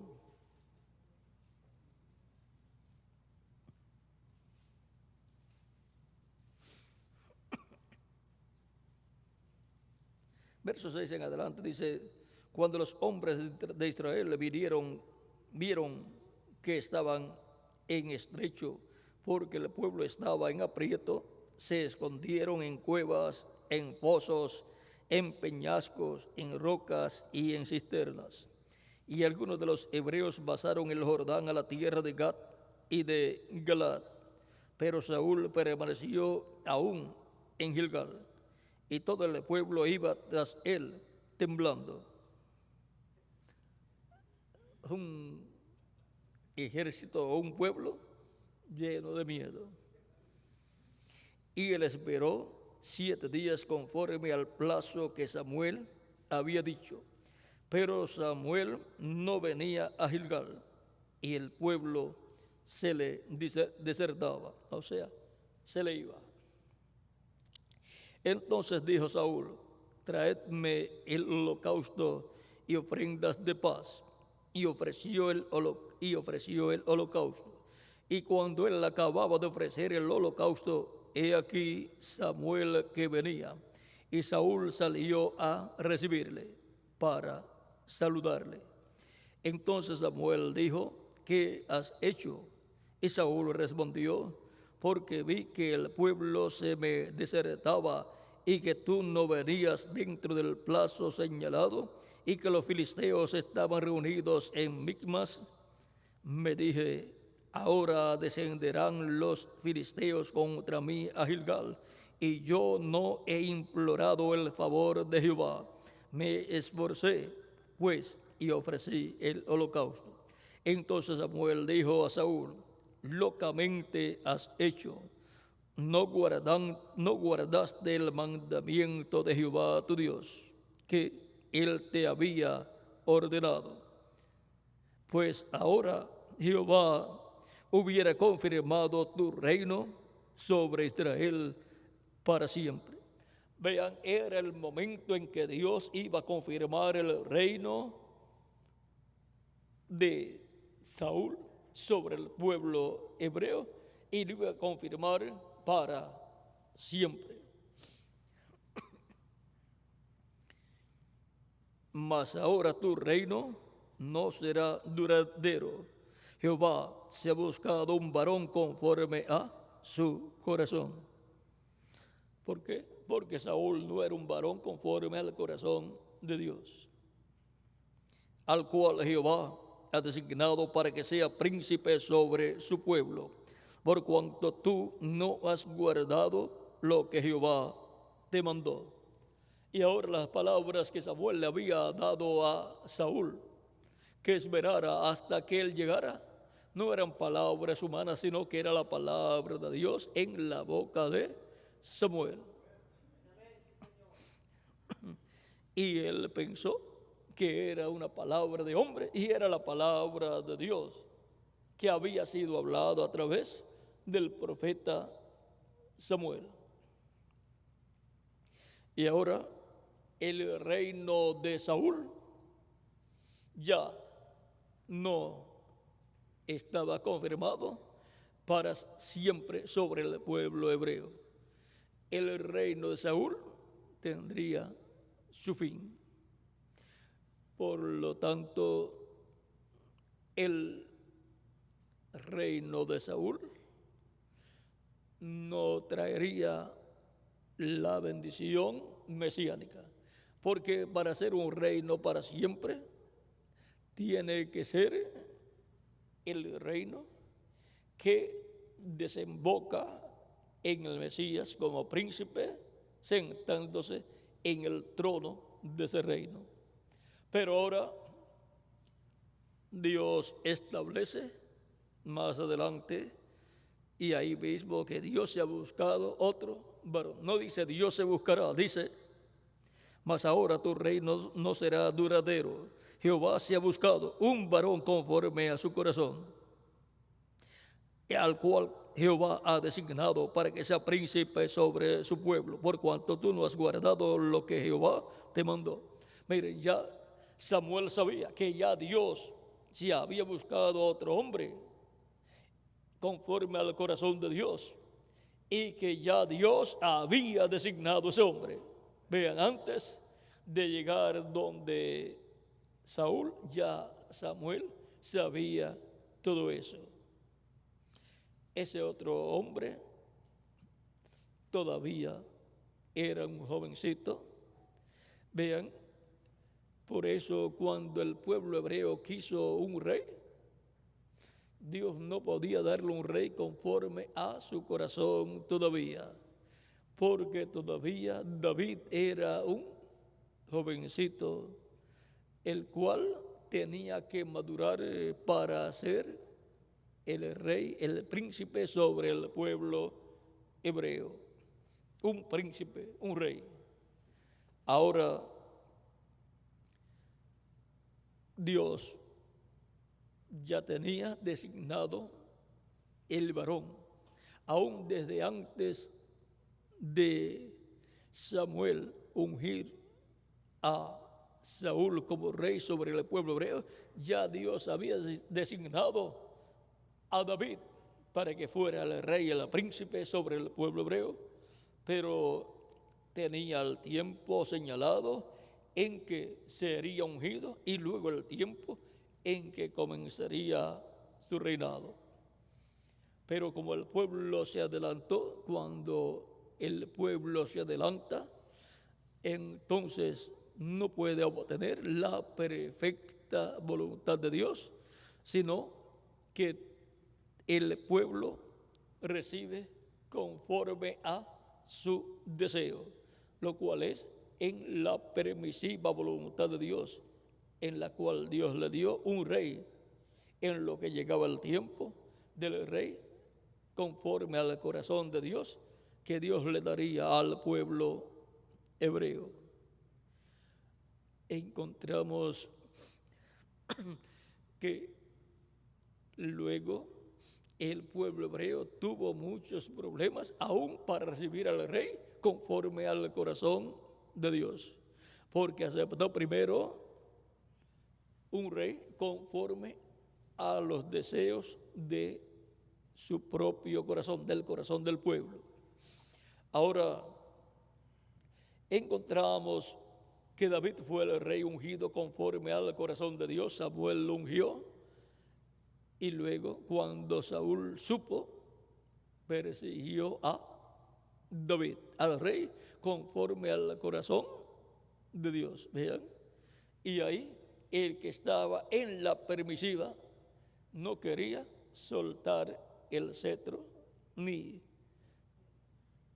6 en adelante, dice: cuando los hombres de Israel vieron que estaban en estrecho, porque el pueblo estaba en aprieto, se escondieron en cuevas, en pozos, en peñascos, en rocas y en cisternas. Y algunos de los hebreos pasaron el Jordán a la tierra de Gad y de Galad, pero Saúl permaneció aún en Gilgal, y todo el pueblo iba tras él temblando. Un ejército o un pueblo lleno de miedo. Y él esperó 7 días conforme al plazo que Samuel había dicho. Pero Samuel no venía a Gilgal y el pueblo se le desertaba, o sea, se le iba. Entonces dijo Saúl: traedme el holocausto y ofrendas de paz. Y ofreció el holocausto. Y cuando él acababa de ofrecer el holocausto, he aquí Samuel que venía. Y Saúl salió a recibirle para saludarle. Entonces Samuel dijo: ¿qué has hecho? Y Saúl respondió: porque vi que el pueblo se me desertaba y que tú no venías dentro del plazo señalado y que los filisteos estaban reunidos en Micmas. Me dije: ahora descenderán los filisteos contra mí a Gilgal, y yo no he implorado el favor de Jehová. Me esforcé, pues, y ofrecí el holocausto. Entonces Samuel dijo a Saúl: locamente has hecho. No guardaste el mandamiento de Jehová tu Dios, que él te había ordenado. Pues ahora Jehová hubiera confirmado tu reino sobre Israel para siempre. Vean, era el momento en que Dios iba a confirmar el reino de Saúl sobre el pueblo hebreo y lo iba a confirmar para siempre. Mas ahora tu reino no será duradero. Jehová se ha buscado un varón conforme a su corazón. ¿Por qué? Porque Saúl no era un varón conforme al corazón de Dios, al cual Jehová ha designado para que sea príncipe sobre su pueblo, por cuanto tú no has guardado lo que Jehová te mandó. Y ahora las palabras que Samuel le había dado a Saúl, que esperara hasta que él llegara, no eran palabras humanas, sino que era la palabra de Dios en la boca de Samuel. Y él pensó que era una palabra de hombre y era la palabra de Dios que había sido hablado a través del profeta Samuel. Y ahora el reino de Saúl ya no estaba confirmado para siempre sobre el pueblo hebreo. El reino de Saúl tendría su fin. Por lo tanto, el reino de Saúl no traería la bendición mesiánica, porque para ser un reino para siempre tiene que ser el reino que desemboca en el Mesías como príncipe, sentándose en el trono de ese reino. Pero ahora Dios establece más adelante, y ahí mismo que Dios se ha buscado otro varón. No dice Dios se buscará, dice, mas ahora tu reino no será duradero. Jehová se ha buscado un varón conforme a su corazón, al cual Jehová ha designado para que sea príncipe sobre su pueblo, por cuanto tú no has guardado lo que Jehová te mandó. Miren, ya Samuel sabía que ya Dios se había buscado otro hombre conforme al corazón de Dios, y que ya Dios había designado ese hombre. Vean, antes de llegar donde Saúl, ya Samuel sabía todo eso. Ese otro hombre todavía era un jovencito. Vean, por eso cuando el pueblo hebreo quiso un rey, Dios no podía darle un rey conforme a su corazón todavía, porque todavía David era un jovencito, el cual tenía que madurar para ser el rey, el príncipe sobre el pueblo hebreo. Un príncipe, un rey. Ahora, Dios ya tenía designado el varón, aún desde antes de Samuel ungir a Saúl como rey sobre el pueblo hebreo. Ya Dios había designado a David para que fuera el rey y el príncipe sobre el pueblo hebreo, pero tenía el tiempo señalado en que sería ungido y luego el tiempo en que comenzaría su reinado. Pero como el pueblo se adelantó, cuando el pueblo se adelanta, entonces no puede obtener la perfecta voluntad de Dios, sino que el pueblo recibe conforme a su deseo, lo cual es en la permisiva voluntad de Dios, en la cual Dios le dio un rey, en lo que llegaba el tiempo del rey, conforme al corazón de Dios, que Dios le daría al pueblo hebreo. Encontramos que luego el pueblo hebreo tuvo muchos problemas aún para recibir al rey conforme al corazón de Dios, porque aceptó primero un rey conforme a los deseos de su propio corazón, del corazón del pueblo. Ahora, encontramos que David fue el rey ungido conforme al corazón de Dios. Samuel lo ungió, y luego cuando Saúl supo, persiguió a David, al rey, conforme al corazón de Dios. Vean. Y ahí el que estaba en la permisiva no quería soltar el cetro ni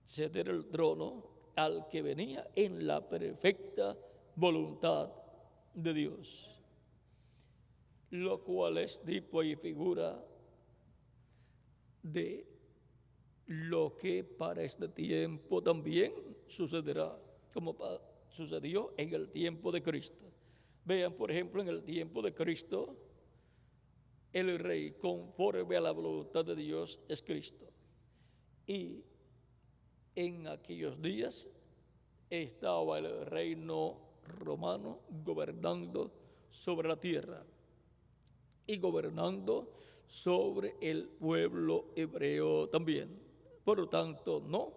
ceder el trono al que venía en la perfecta voluntad de Dios, lo cual es tipo y figura de lo que para este tiempo también sucederá, como sucedió en el tiempo de Cristo. Vean, por ejemplo, en el tiempo de Cristo, el rey conforme a la voluntad de Dios es Cristo. Y en aquellos días estaba el reino romano gobernando sobre la tierra y gobernando sobre el pueblo hebreo también. Por lo tanto, no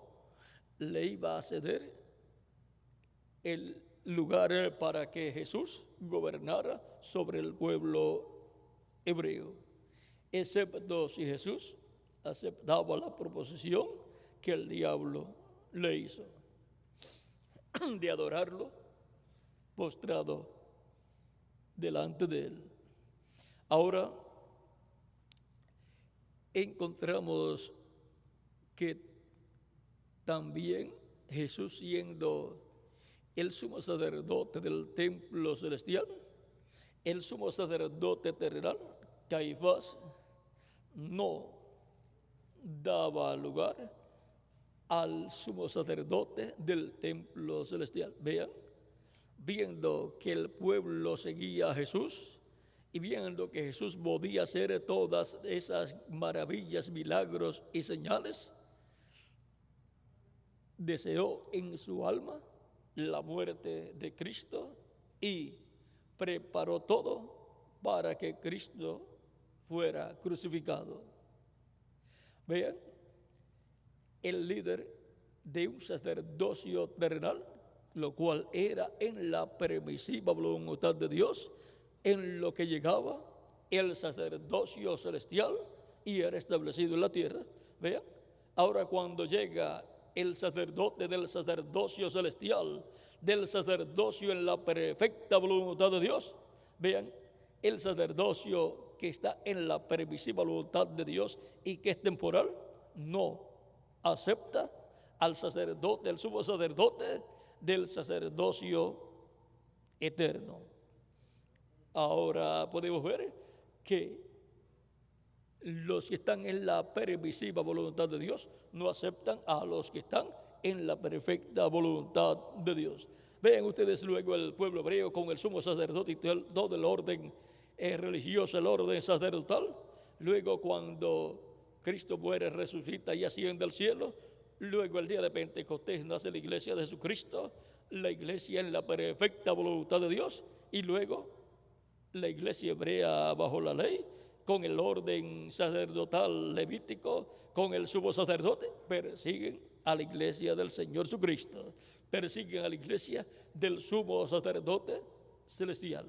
le iba a ceder el lugar para que Jesús gobernara sobre el pueblo hebreo, excepto si Jesús aceptaba la proposición que el diablo le hizo de adorarlo postrado delante de él. Ahora encontramos que también Jesús, siendo el sumo sacerdote del templo celestial, el sumo sacerdote terrenal, Caifás, no daba lugar al sumo sacerdote del templo celestial. Vean, viendo que el pueblo seguía a Jesús y viendo que Jesús podía hacer todas esas maravillas, milagros y señales, deseó en su alma la muerte de Cristo y preparó todo para que Cristo fuera crucificado. Vean, el líder de un sacerdocio terrenal, lo cual era en la permisiva voluntad de Dios, en lo que llegaba el sacerdocio celestial y era establecido en la tierra. Vean, ahora cuando llega el sacerdote del sacerdocio celestial, del sacerdocio en la perfecta voluntad de Dios, vean, el sacerdocio que está en la permisiva voluntad de Dios y que es temporal, no acepta al sacerdote, el sumo sacerdote del sacerdocio eterno. Ahora podemos ver que los que están en la permisiva voluntad de Dios no aceptan a los que están en la perfecta voluntad de Dios. Vean ustedes luego el pueblo hebreo con el sumo sacerdote y todo el orden religioso, el orden sacerdotal. Luego cuando Cristo muere, resucita y asciende al cielo, luego el día de Pentecostés nace la iglesia de Jesucristo, la iglesia en la perfecta voluntad de Dios, y luego la iglesia hebrea bajo la ley, con el orden sacerdotal levítico, con el sumo sacerdote, persiguen a la iglesia del Señor Jesucristo, persiguen a la iglesia del sumo sacerdote celestial.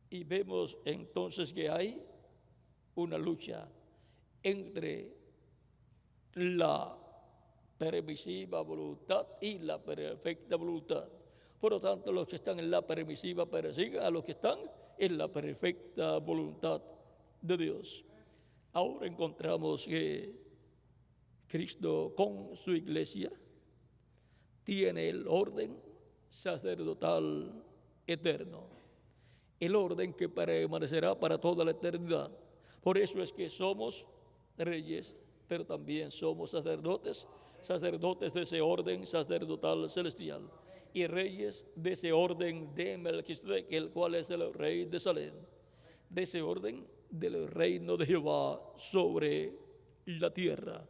Y vemos entonces que hay una lucha entre la permisiva voluntad y la perfecta voluntad. Por lo tanto, los que están en la permisiva persiguen a los que están en la perfecta voluntad de Dios. Ahora encontramos que Cristo con su iglesia tiene el orden sacerdotal eterno, el orden que permanecerá para toda la eternidad. Por eso es que somos reyes, pero también somos sacerdotes, sacerdotes de ese orden sacerdotal celestial, y reyes de ese orden de Melquisedec, el cual es el rey de Salem, de ese orden del reino de Jehová sobre la tierra.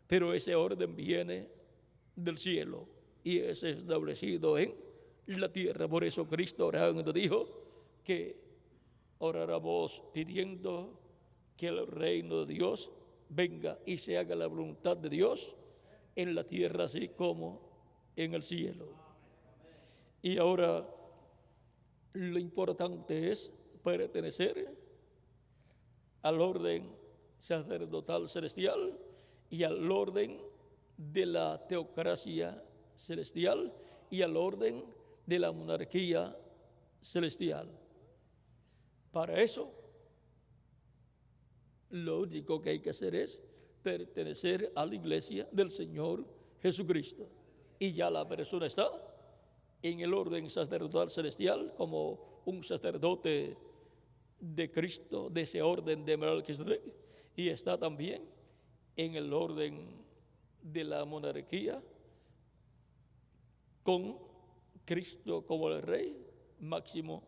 Pero ese orden viene del cielo y es establecido en la tierra. Por eso Cristo orando dijo que oráramos pidiendo que el reino de Dios venga y se haga la voluntad de Dios en la tierra así como en el cielo. Y ahora lo importante es pertenecer al orden sacerdotal celestial y al orden de la teocracia celestial y al orden de la monarquía celestial. Para eso, lo único que hay que hacer es pertenecer a la iglesia del Señor Jesucristo. Y ya la persona está en el orden sacerdotal celestial como un sacerdote de Cristo, de ese orden de Melquisedec, y está también en el orden de la monarquía con Cristo como el Rey máximo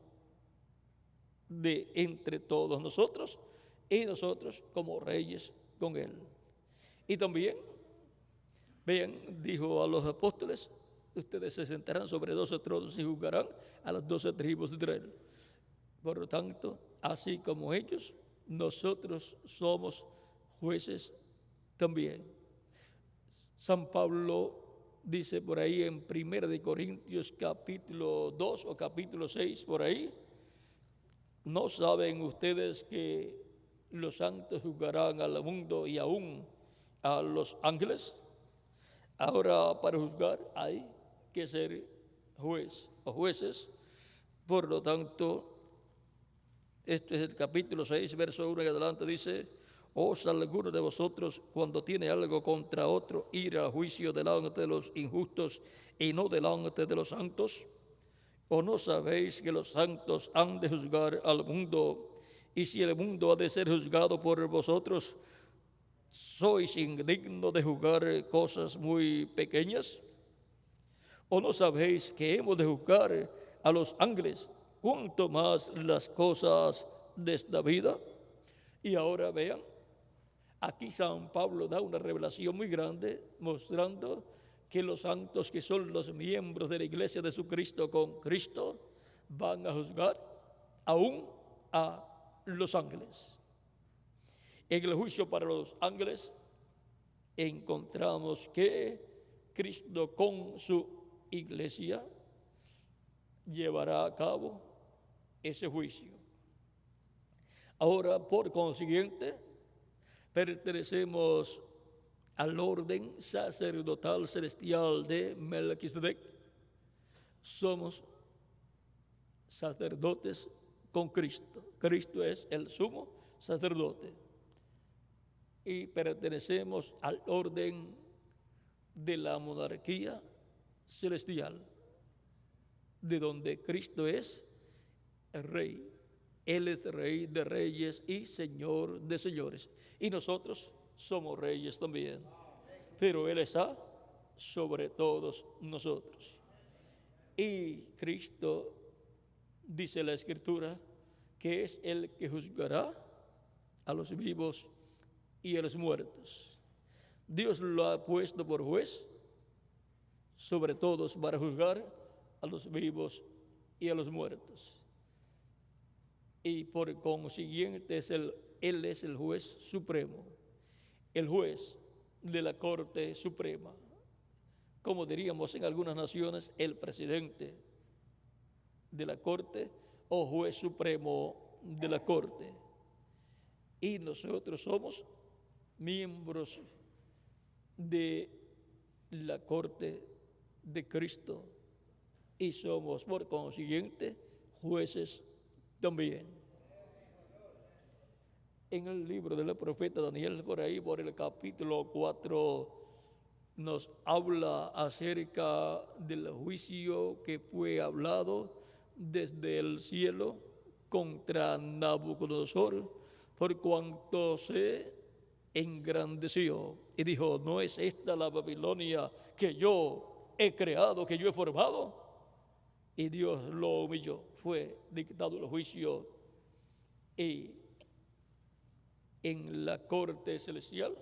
de entre todos nosotros y nosotros como reyes con Él. Y también, vean, dijo a los apóstoles, ustedes se sentarán sobre 12 tronos y juzgarán a las 12 tribus de Israel. Por lo tanto, así como ellos, nosotros somos jueces también. San Pablo dice por ahí en 1 Corintios capítulo 2 o capítulo 6, por ahí, ¿no saben ustedes que los santos juzgarán al mundo y aún a los ángeles? Ahora, para juzgar hay que ser juez o jueces. Por lo tanto, este es el capítulo 6, verso 1 en adelante, dice: ¿Osa alguno de vosotros, cuando tiene algo contra otro, ir a juicio delante de los injustos y no delante de los santos? ¿O no sabéis que los santos han de juzgar al mundo? Y si el mundo ha de ser juzgado por vosotros, ¿sois indignos de juzgar cosas muy pequeñas? ¿O no sabéis que hemos de juzgar a los ángeles, cuanto más las cosas de esta vida? Y ahora vean, aquí San Pablo da una revelación muy grande, mostrando que los santos, que son los miembros de la iglesia de Jesucristo con Cristo, van a juzgar aún a los ángeles. En el juicio para los ángeles encontramos que Cristo con su iglesia llevará a cabo ese juicio. Ahora, por consiguiente, pertenecemos al orden sacerdotal celestial de Melquisedec. Somos sacerdotes con Cristo. Cristo es el sumo sacerdote. Y pertenecemos al orden de la monarquía celestial, de donde Cristo es el Rey. Él es Rey de reyes y Señor de señores. Y nosotros somos reyes también. Pero Él está sobre todos nosotros. Y Cristo, dice la Escritura, que es el que juzgará a los vivos y a los muertos. Dios lo ha puesto por juez sobre todos para juzgar a los vivos y a los muertos. Y por consiguiente Él es el juez supremo, el juez de la Corte Suprema. Como diríamos en algunas naciones, el presidente de la Corte o juez supremo de la Corte. Y nosotros somos miembros de la Corte de Cristo y somos por consiguiente jueces también. En el libro del profeta Daniel, por ahí, por el capítulo 4, nos habla acerca del juicio que fue hablado desde el cielo contra Nabucodonosor, por cuanto se engrandeció y dijo: ¿no es esta la Babilonia que yo he creado, que yo he formado? Y Dios lo humilló. Fue dictado el juicio y en la corte celestial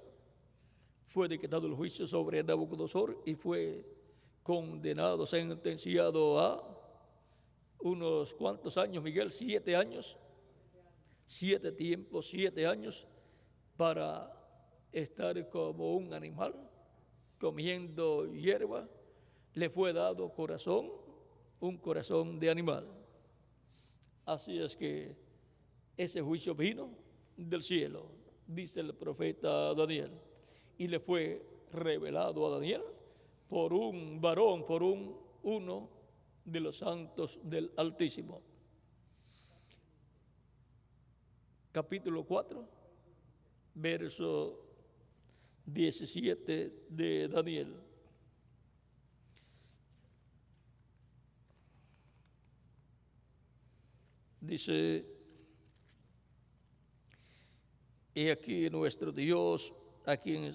fue dictado el juicio sobre Nabucodonosor y fue condenado, sentenciado a unos cuantos años, Miguel, 7 años, 7 tiempos, 7 años para estar como un animal comiendo hierba. Le fue dado corazón, un corazón de animal. Así es que ese juicio vino del cielo, dice el profeta Daniel. y le fue revelado a Daniel por un varón, por uno de los santos del Altísimo. Capítulo 4, verso 17 de Daniel. Dice: he aquí nuestro Dios, a quien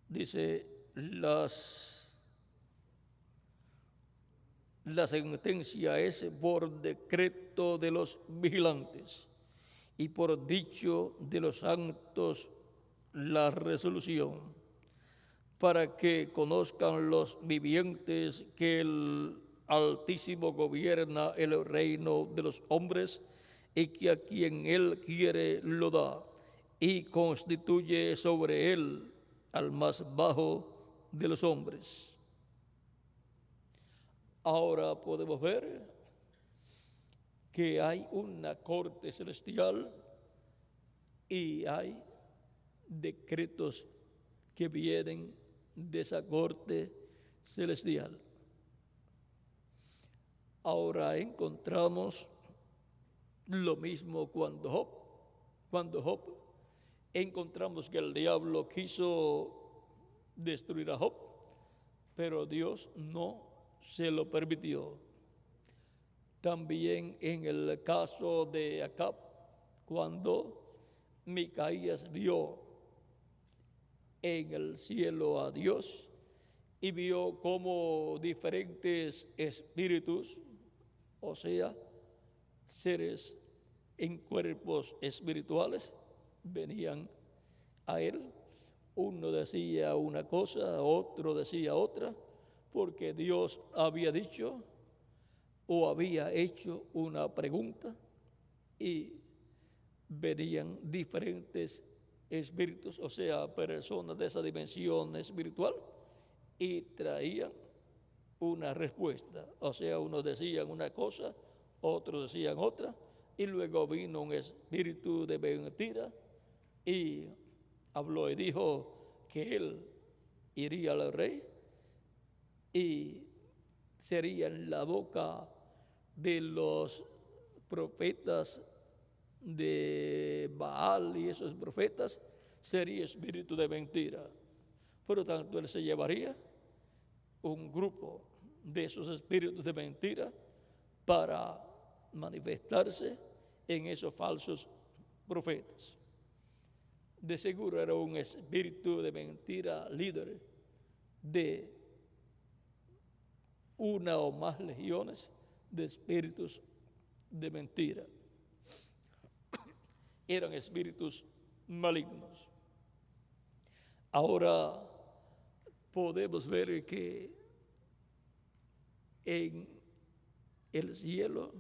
dice la sentencia es por decreto de los vigilantes y por dicho de los santos la resolución, para que conozcan los vivientes que el Altísimo gobierna el reino de los hombres y que a quien él quiere lo da y constituye sobre él al más bajo de los hombres. Ahora podemos ver que hay una corte celestial y hay decretos que vienen de esa corte celestial. Ahora encontramos lo mismo cuando Job encontramos que el diablo quiso destruir a Job, pero Dios no se lo permitió. También en el caso de Acab, cuando Micaías vio en el cielo a Dios y vio como diferentes espíritus, o sea, seres en cuerpos espirituales, venían a él. Uno decía una cosa, otro decía otra, porque Dios había dicho o había hecho una pregunta y venían diferentes espíritus, o sea, personas de esa dimensión espiritual, y traían una respuesta. O sea, unos decían una cosa, otros decían otra, y luego vino un espíritu de mentira y habló y dijo que él iría al rey y sería en la boca de los profetas de Baal y esos profetas sería espíritu de mentira. Por lo tanto, él se llevaría un grupo de esos espíritus de mentira para manifestarse en esos falsos profetas. De seguro era un espíritu de mentira líder de una o más legiones de espíritus de mentira. Eran espíritus malignos. Ahora podemos ver que en el cielo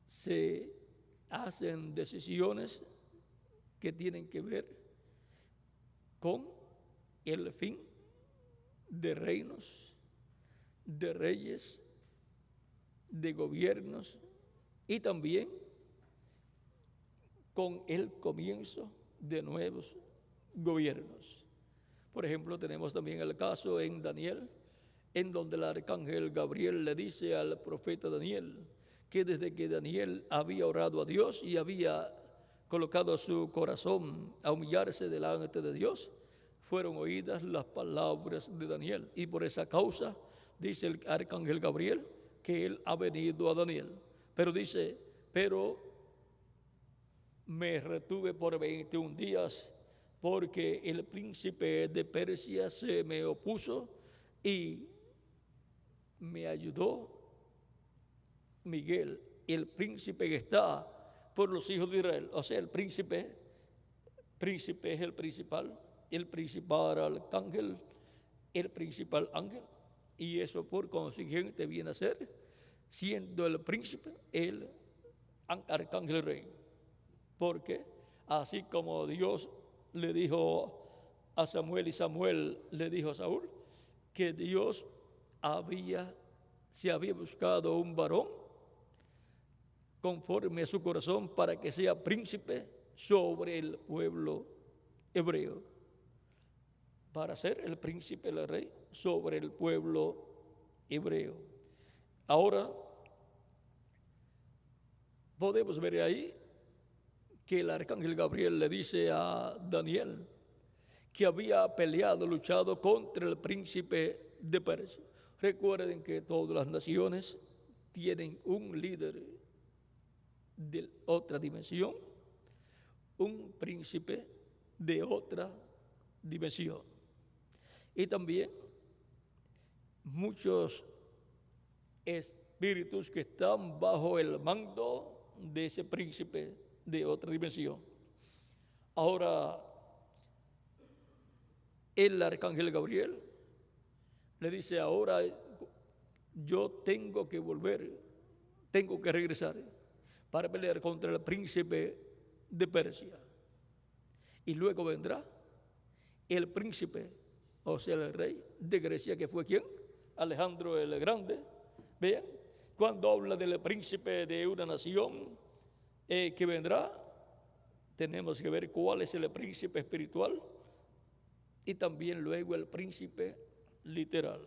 se hacen decisiones que tienen que ver con el fin de reinos, de reyes, de gobiernos y también con el comienzo de nuevos gobiernos. Por ejemplo, tenemos también el caso en Daniel, en donde el arcángel Gabriel le dice al profeta Daniel que desde que Daniel había orado a Dios y había colocado su corazón a humillarse delante de Dios, fueron oídas las palabras de Daniel. Y por esa causa, dice el arcángel Gabriel, que él ha venido a Daniel. Pero dice, pero me retuve por 21 días porque el príncipe de Persia se me opuso y me ayudó Miguel, el príncipe que está por los hijos de Israel. O sea, el príncipe es el principal arcángel, el principal ángel, y eso por consiguiente viene a ser, siendo el príncipe, el arcángel rey. Porque así como Dios le dijo a Samuel y Samuel le dijo a Saúl que Dios se había buscado un varón conforme a su corazón para que sea príncipe sobre el pueblo hebreo. Para ser el príncipe, el rey, sobre el pueblo hebreo. Ahora, podemos ver ahí que el arcángel Gabriel le dice a Daniel que había peleado, luchado contra el príncipe de Persia. Recuerden que todas las naciones tienen un líder de otra dimensión, un príncipe de otra dimensión. Y también muchos espíritus que están bajo el mando de ese príncipe de otra dimensión. Ahora, el arcángel Gabriel le dice: ahora yo tengo que volver, tengo que regresar para pelear contra el príncipe de Persia. Y luego vendrá el príncipe, o sea, el rey de Grecia, que fue ¿quién? Alejandro el Grande. Vean, cuando habla del príncipe de una nación que vendrá, tenemos que ver cuál es el príncipe espiritual y también luego el príncipe literal.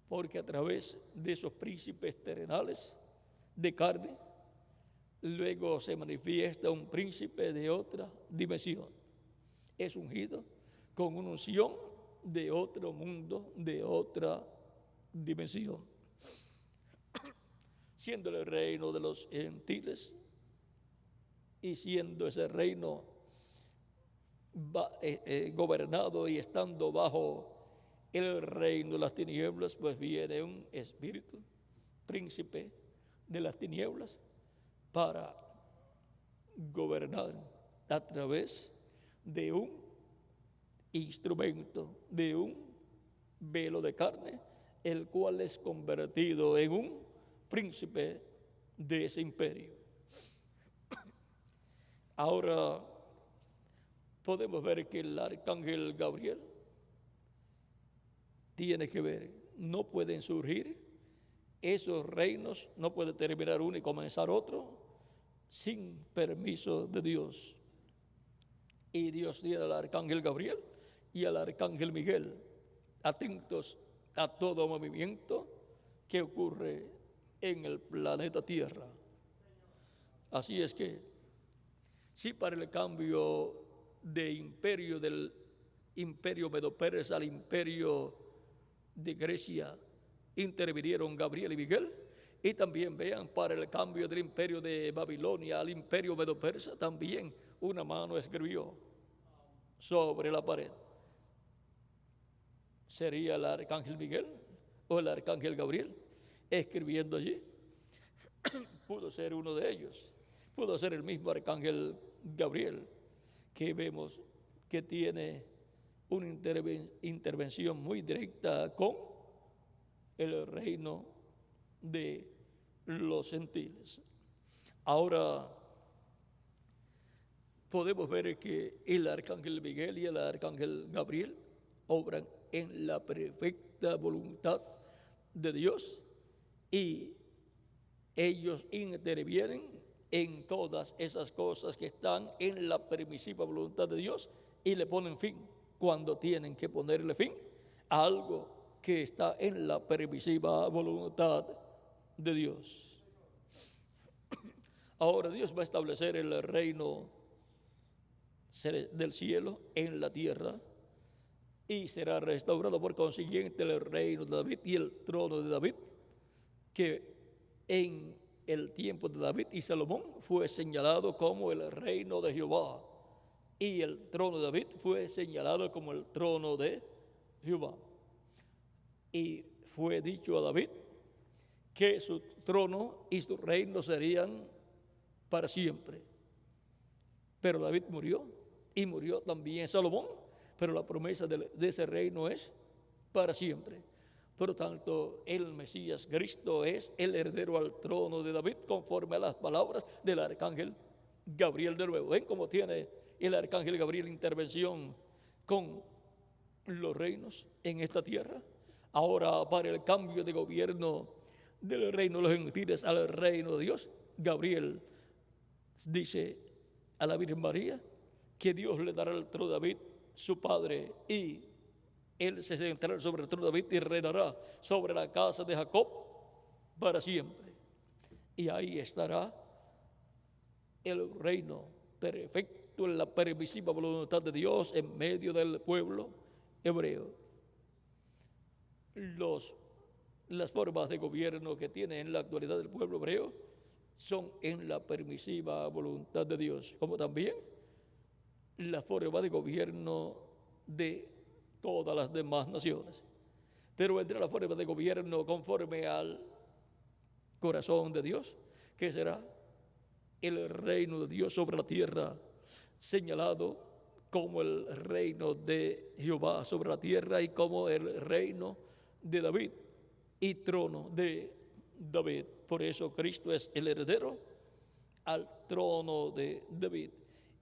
Porque a través de esos príncipes terrenales de carne, luego se manifiesta un príncipe de otra dimensión. Es ungido con una unción de otro mundo, de otra dimensión. Siendo el reino de los gentiles y siendo ese reino gobernado y estando bajo el reino de las tinieblas, pues viene un espíritu, príncipe de las tinieblas, para gobernar a través de un instrumento, de un velo de carne, el cual es convertido en un príncipe de ese imperio. Ahora podemos ver que el arcángel Gabriel tiene que ver, no pueden surgir esos reinos, no puede terminar uno y comenzar otro sin permiso de Dios. Y Dios tiene al arcángel Gabriel y al arcángel Miguel atentos a todo movimiento que ocurre en el planeta Tierra. Así es que, si para el cambio de imperio, del imperio medo-persa al imperio de Grecia, intervinieron Gabriel y Miguel, y también vean, para el cambio del imperio de Babilonia al imperio medo-persa, también una mano escribió sobre la pared. ¿Sería el arcángel Miguel o el arcángel Gabriel escribiendo allí? Pudo ser uno de ellos, pudo ser el mismo arcángel Gabriel, que vemos que tiene una intervención muy directa con el reino de los gentiles. Ahora podemos ver que el arcángel Miguel y el arcángel Gabriel obran en la perfecta voluntad de Dios y ellos intervienen en todas esas cosas que están en la permisiva voluntad de Dios y le ponen fin cuando tienen que ponerle fin a algo que está en la permisiva voluntad de Dios. Ahora Dios va a establecer el reino del cielo en la tierra y será restaurado por consiguiente el reino de David y el trono de David, que en el tiempo de David y Salomón fue señalado como el reino de Jehová, y el trono de David fue señalado como el trono de Jehová. Y fue dicho a David que su trono y su reino serían para siempre. Pero David murió, y murió también Salomón, pero la promesa de ese reino es para siempre. Por lo tanto, el Mesías Cristo es el heredero al trono de David, conforme a las palabras del arcángel Gabriel de nuevo. ¿Ven cómo tiene el arcángel Gabriel intervención con los reinos en esta tierra? Ahora, para el cambio de gobierno del reino de los gentiles al reino de Dios, Gabriel dice a la Virgen María que Dios le dará el trono de David, su padre, y él se sentará sobre el trono de David y reinará sobre la casa de Jacob para siempre. Y ahí estará el reino perfecto en la permisiva voluntad de Dios en medio del pueblo hebreo. Las formas de gobierno que tiene en la actualidad el pueblo hebreo son en la permisiva voluntad de Dios, como también la forma de gobierno de todas las demás naciones. Pero entre la forma de gobierno conforme al corazón de Dios, que será el reino de Dios sobre la tierra, señalado como el reino de Jehová sobre la tierra y como el reino de David y trono de David. Por eso Cristo es el heredero al trono de David.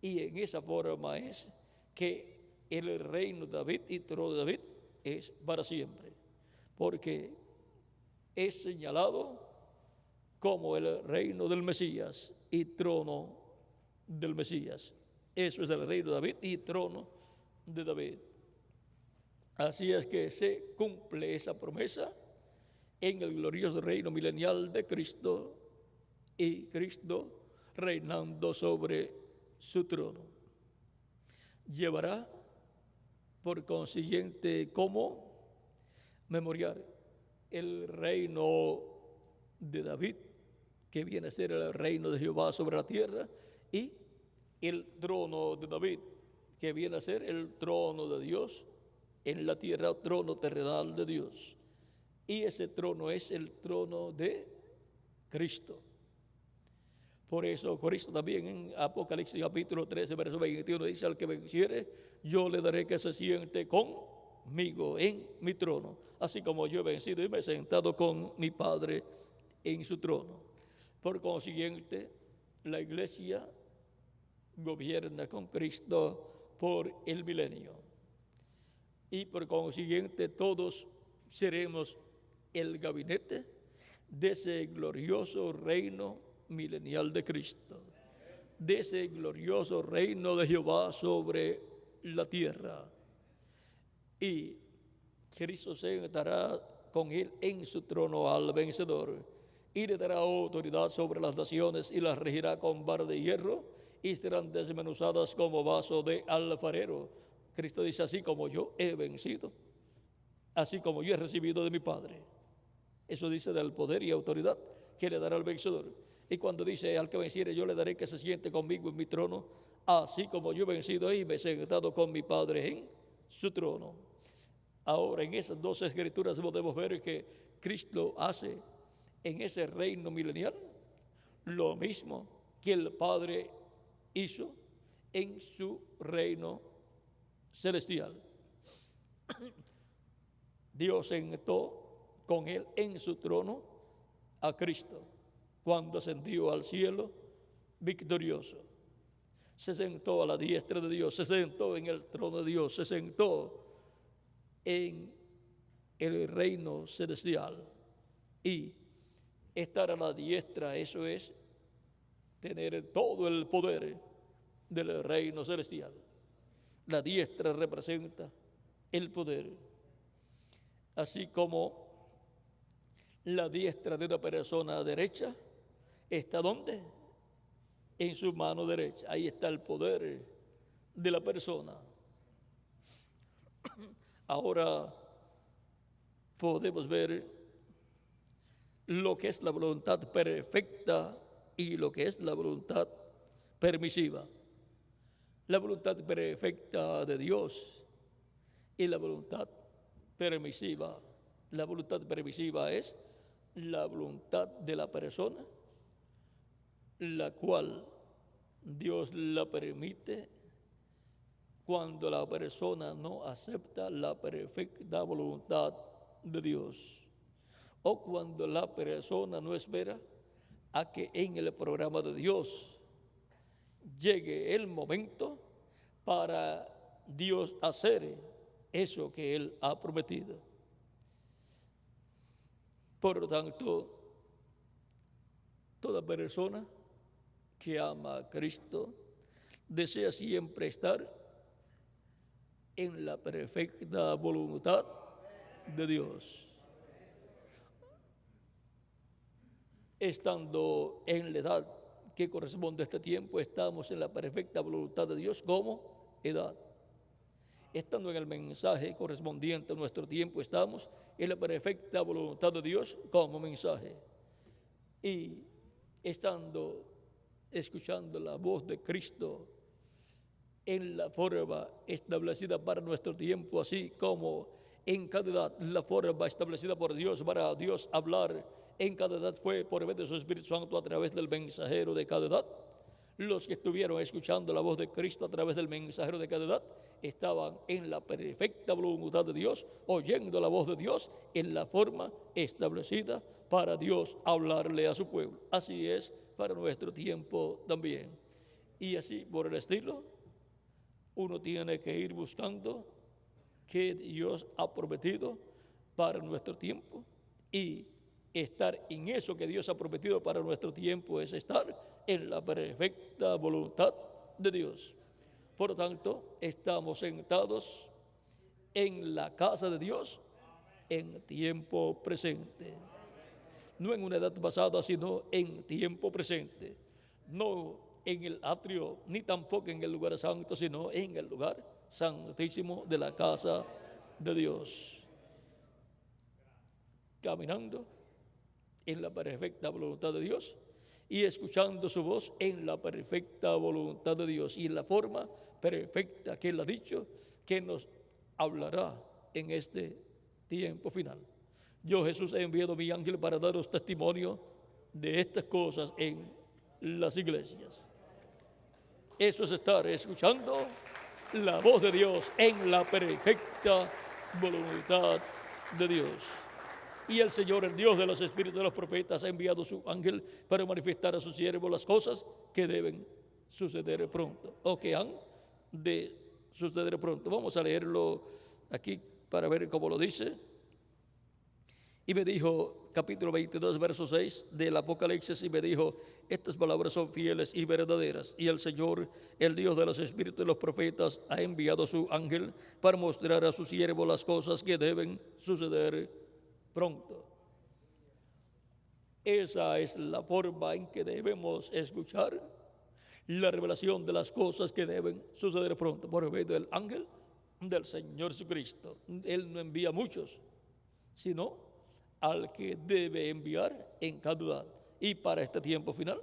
Y en esa forma es que el reino de David y trono de David es para siempre, porque es señalado como el reino del Mesías y trono del Mesías. Eso es el reino de David y trono de David. Así es que se cumple esa promesa en el glorioso reino milenial de Cristo y Cristo reinando sobre su trono. Llevará, por consiguiente, como memorial el reino de David, que viene a ser el reino de Jehová sobre la tierra, y el trono de David, que viene a ser el trono de Dios en la tierra, trono terrenal de Dios. Y ese trono es el trono de Cristo. Por eso Cristo también en Apocalipsis capítulo 13, verso 21 dice: al que venciere, yo le daré que se siente conmigo en mi trono, así como yo he vencido y me he sentado con mi Padre en su trono. Por consiguiente, la iglesia gobierna con Cristo por el milenio. Y por consiguiente todos seremos el gabinete de ese glorioso reino milenial de Cristo, de ese glorioso reino de Jehová sobre la tierra. Y Cristo se sentará con él en su trono al vencedor y le dará autoridad sobre las naciones y las regirá con vara de hierro y serán desmenuzadas como vaso de alfarero. Cristo dice: así como yo he vencido, así como yo he recibido de mi Padre. Eso dice del poder y autoridad que le dará al vencedor. Y cuando dice: al que venciere, yo le daré que se siente conmigo en mi trono, así como yo he vencido y me he sentado con mi Padre en su trono. Ahora, en esas dos escrituras podemos ver que Cristo hace en ese reino milenial lo mismo que el Padre hizo en su reino celestial. Dios sentó con él en su trono a Cristo cuando ascendió al cielo victorioso. Se sentó a la diestra de Dios, se sentó en el trono de Dios, se sentó en el reino celestial. Y estar a la diestra, eso es tener todo el poder del reino celestial. La diestra representa el poder. Así como la diestra de una persona derecha está ¿dónde? En su mano derecha. Ahí está el poder de la persona. Ahora podemos ver lo que es la voluntad perfecta y lo que es la voluntad permisiva. La voluntad perfecta de Dios y la voluntad permisiva. La voluntad permisiva es la voluntad de la persona, la cual Dios la permite cuando la persona no acepta la perfecta voluntad de Dios, o cuando la persona no espera a que en el programa de Dios llegue el momento para Dios hacer eso que Él ha prometido. Por lo tanto, Toda persona que ama a Cristo desea siempre estar en la perfecta voluntad de Dios. Estando en la edad que corresponde a este tiempo, estamos en la perfecta voluntad de Dios como edad. Estando en el mensaje correspondiente a nuestro tiempo, estamos en la perfecta voluntad de Dios como mensaje. Y estando escuchando la voz de Cristo en la forma establecida para nuestro tiempo, así como en cada edad la forma establecida por Dios para Dios hablar en cada edad fue por medio de su Espíritu Santo a través del mensajero de cada edad. Los que estuvieron escuchando la voz de Cristo a través del mensajero de cada edad estaban en la perfecta voluntad de Dios, oyendo la voz de Dios en la forma establecida para Dios hablarle a su pueblo. Así es para nuestro tiempo también. Y así por el estilo, uno tiene que ir buscando qué Dios ha prometido para nuestro tiempo, y estar en eso que Dios ha prometido para nuestro tiempo es estar en la perfecta voluntad de Dios. Por lo tanto, estamos sentados en la casa de Dios en tiempo presente. No en una edad pasada, sino en tiempo presente. No en el atrio, ni tampoco en el lugar santo, sino en el lugar santísimo de la casa de Dios. Caminando en la perfecta voluntad de Dios y escuchando su voz en la perfecta voluntad de Dios y en la forma perfecta que Él ha dicho que nos hablará en este tiempo final. Yo, Jesús, he enviado mi ángel para daros testimonio de estas cosas en las iglesias. Eso es estar escuchando la voz de Dios en la perfecta voluntad de Dios. Y el Señor, el Dios de los espíritus de los profetas, ha enviado su ángel para manifestar a sus siervos las cosas que deben suceder pronto, o que han de suceder pronto. Vamos a leerlo aquí para ver cómo lo dice. Y me dijo, capítulo 22, verso 6 del Apocalipsis, y me dijo, estas palabras son fieles y verdaderas. Y el Señor, el Dios de los espíritus de los profetas, ha enviado su ángel para mostrar a sus siervos las cosas que deben suceder pronto. Esa es la forma en que debemos escuchar la revelación de las cosas que deben suceder pronto, por medio del ángel del Señor Jesucristo. Él no envía a muchos, sino al que debe enviar en cada edad. Y para este tiempo final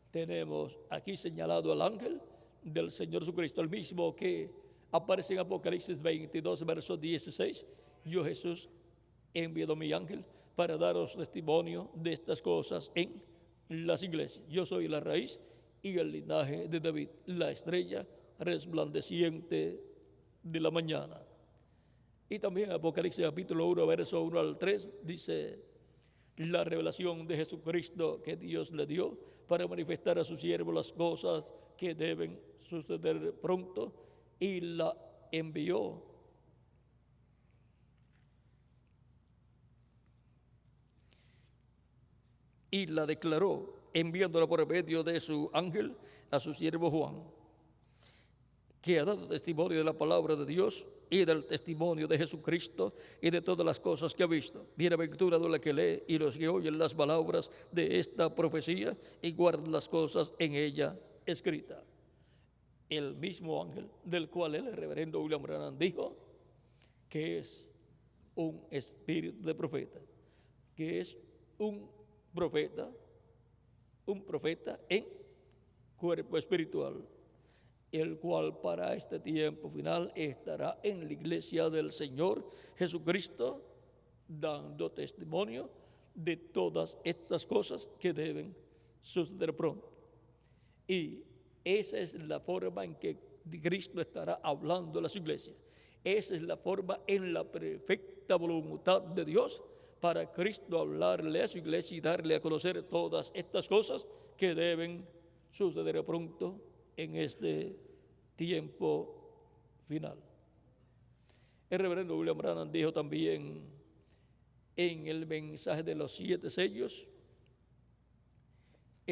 tenemos aquí señalado al ángel del Señor Jesucristo, el mismo que aparece en Apocalipsis 22, verso 16. Yo, Jesús, he enviado mi ángel para daros testimonio de estas cosas en las iglesias. Yo soy la raíz y el linaje de David, la estrella resplandeciente de la mañana. Y también Apocalipsis capítulo 1, verso 1 al 3, dice la revelación de Jesucristo que Dios le dio para manifestar a sus siervos las cosas que deben suceder pronto, y la envió y la declaró, enviándola por medio de su ángel a su siervo Juan, que ha dado testimonio de la palabra de Dios y del testimonio de Jesucristo y de todas las cosas que ha visto. Bienaventurado el que lee y los que oyen las palabras de esta profecía y guardan las cosas en ella escritas. El mismo ángel del cual el reverendo William Branham dijo que es un espíritu de profeta, que es un profeta en cuerpo espiritual, el cual para este tiempo final estará en la iglesia del Señor Jesucristo, dando testimonio de todas estas cosas que deben suceder pronto. Y esa es la forma en que Cristo estará hablando a las iglesias. Esa es la forma en la perfecta voluntad de Dios para Cristo hablarle a su iglesia y darle a conocer todas estas cosas que deben suceder pronto en este tiempo final. El reverendo William Branham dijo también en el mensaje de los 7 sellos,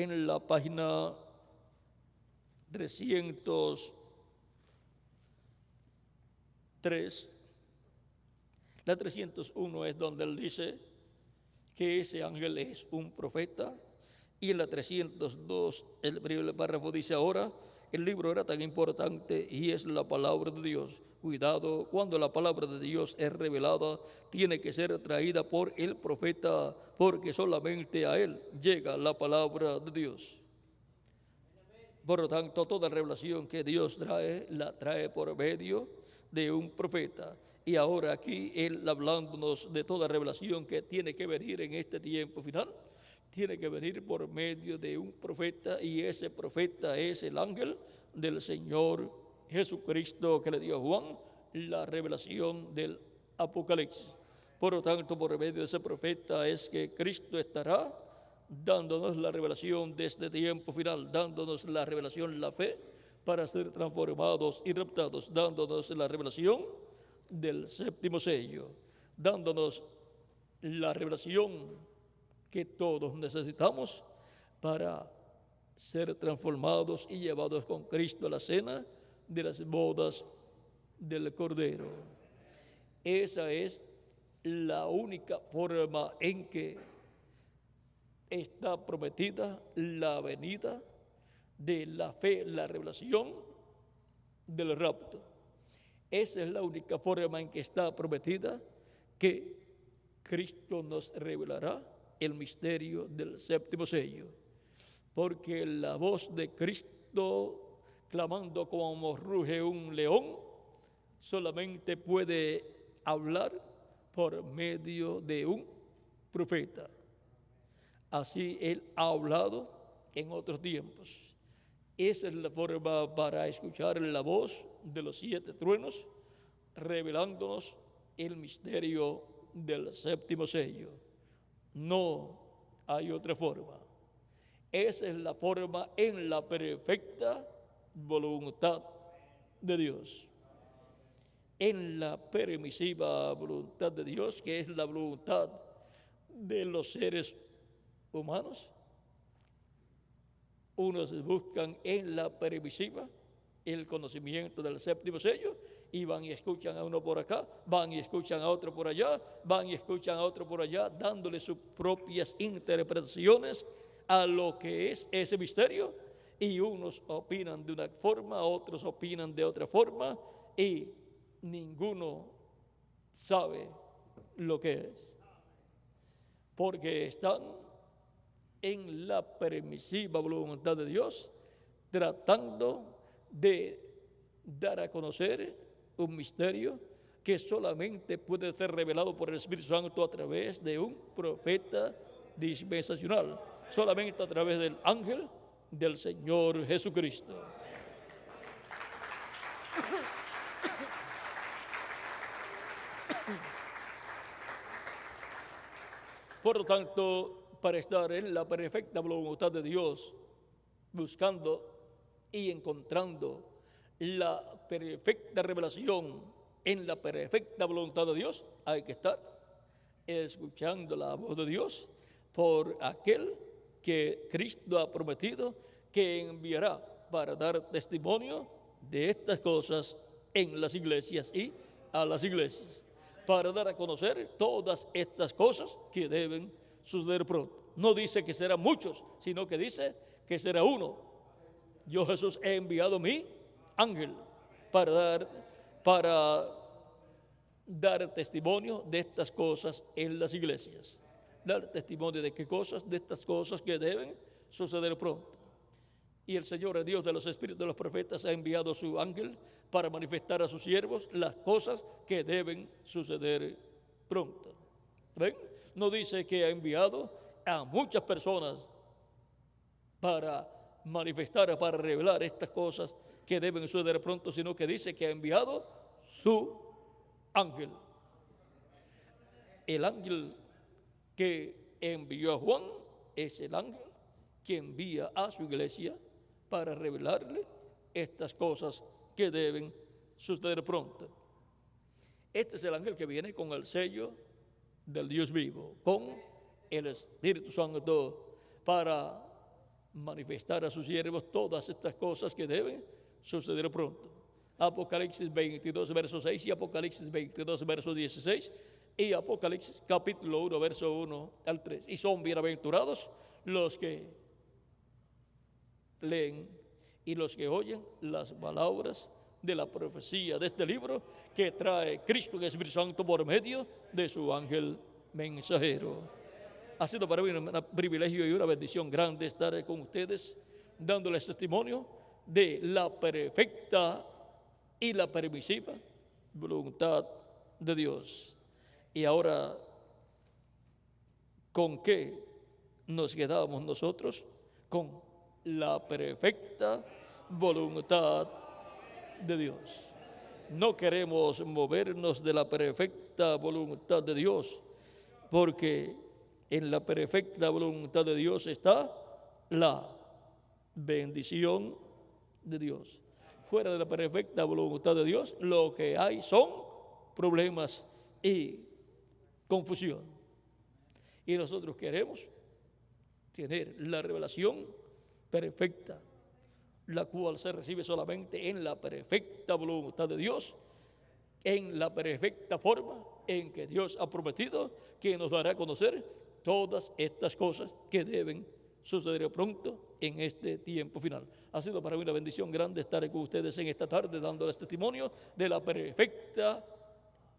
en la página 303, la 301 es donde él dice que ese ángel es un profeta, y en la 302 el primer párrafo dice: ahora el libro era tan importante y es la palabra de Dios. Cuidado, cuando la palabra de Dios es revelada, tiene que ser traída por el profeta, porque solamente a él llega la palabra de Dios. Por lo tanto, toda revelación que Dios trae, la trae por medio de un profeta. Y ahora aquí él hablándonos de toda revelación que tiene que venir en este tiempo final, tiene que venir por medio de un profeta, y ese profeta es el ángel del Señor Jesucristo que le dio a Juan la revelación del Apocalipsis. Por lo tanto, por medio de ese profeta es que Cristo estará dándonos la revelación de este tiempo final, dándonos la revelación, la fe, para ser transformados y raptados, dándonos la revelación del séptimo sello, dándonos la revelación que todos necesitamos para ser transformados y llevados con Cristo a la cena de las bodas del Cordero. Esa es la única forma en que está prometida la venida de la fe, la revelación del rapto. Esa es la única forma en que está prometida que Cristo nos revelará el misterio del séptimo sello, porque la voz de Cristo clamando como ruge un león solamente puede hablar por medio de un profeta. Así él ha hablado en otros tiempos. Esa es la forma para escuchar la voz de los 7 truenos, revelándonos el misterio del séptimo sello. No hay otra forma. Esa es la forma en la perfecta voluntad de Dios. En la permisiva voluntad de Dios, que es la voluntad de los seres humanos, unos buscan en la permisiva el conocimiento del séptimo sello, y van y escuchan a uno por acá, van y escuchan a otro por allá, van y escuchan a otro por allá, dándole sus propias interpretaciones a lo que es ese misterio, y unos opinan de una forma, otros opinan de otra forma, y ninguno sabe lo que es, porque están en la permisiva voluntad de Dios, tratando de dar a conocer un misterio que solamente puede ser revelado por el Espíritu Santo a través de un profeta dispensacional, solamente a través del ángel del Señor Jesucristo. Por lo tanto, para estar en la perfecta voluntad de Dios, buscando y encontrando la perfecta revelación en la perfecta voluntad de Dios, hay que estar escuchando la voz de Dios por aquel que Cristo ha prometido que enviará para dar testimonio de estas cosas en las iglesias y a las iglesias, para dar a conocer todas estas cosas que deben suceder pronto. No dice que serán muchos, sino que dice que será uno. Yo, Jesús, he enviado mi ángel para dar testimonio de estas cosas en las iglesias. Dar testimonio de qué cosas, de estas cosas que deben suceder pronto. Y el Señor, el Dios de los espíritus de los profetas, ha enviado a su ángel para manifestar a sus siervos las cosas que deben suceder pronto. ¿Ven? No dice que ha enviado a muchas personas para manifestar, para revelar estas cosas que deben suceder pronto, sino que dice que ha enviado su ángel. El ángel que envió a Juan es el ángel que envía a su iglesia para revelarle estas cosas que deben suceder pronto. Este es el ángel que viene con el sello del Dios vivo, con el Espíritu Santo, para manifestar a sus siervos todas estas cosas que deben suceder pronto. Apocalipsis 22, verso 6 y Apocalipsis 22, verso 16 y Apocalipsis capítulo 1, verso 1 al 3. Y son bienaventurados los que leen y los que oyen las palabras de la profecía de este libro que trae Cristo en el Espíritu Santo por medio de su ángel mensajero. Ha sido para mí un privilegio y una bendición grande estar con ustedes dándoles testimonio de la perfecta y la permisiva voluntad de Dios. Y ahora, ¿con qué nos quedamos nosotros? Con la perfecta voluntad de Dios. No queremos movernos de la perfecta voluntad de Dios, porque en la perfecta voluntad de Dios está la bendición de Dios. Fuera de la perfecta voluntad de Dios, lo que hay son problemas y confusión. Y nosotros queremos tener la revelación perfecta, la cual se recibe solamente en la perfecta voluntad de Dios, en la perfecta forma en que Dios ha prometido que nos dará a conocer todas estas cosas que deben suceder pronto en este tiempo final. Ha sido para mí una bendición grande estar con ustedes en esta tarde dándoles testimonio de la perfecta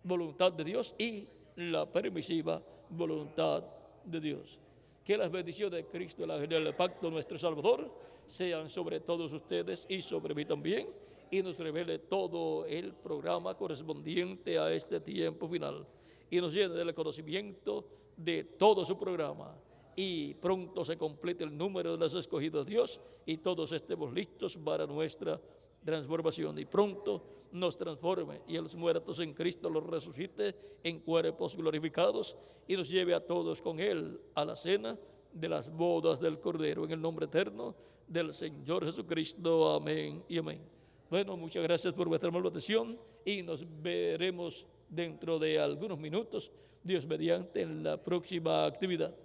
voluntad de Dios y la permisiva voluntad de Dios. Que las bendiciones de Cristo, el ángel del pacto, nuestro Salvador, sean sobre todos ustedes y sobre mí también, y nos revele todo el programa correspondiente a este tiempo final, y nos llene del conocimiento de todo su programa, y pronto se complete el número de los escogidos de Dios, y todos estemos listos para nuestra transformación, y pronto nos transforme, y a los muertos en Cristo los resucite en cuerpos glorificados, y nos lleve a todos con Él a la cena de las bodas del Cordero, en el nombre eterno del Señor Jesucristo. Amén y amén. Bueno, muchas gracias por vuestra amable atención y nos veremos dentro de algunos minutos, Dios mediante, en la próxima actividad.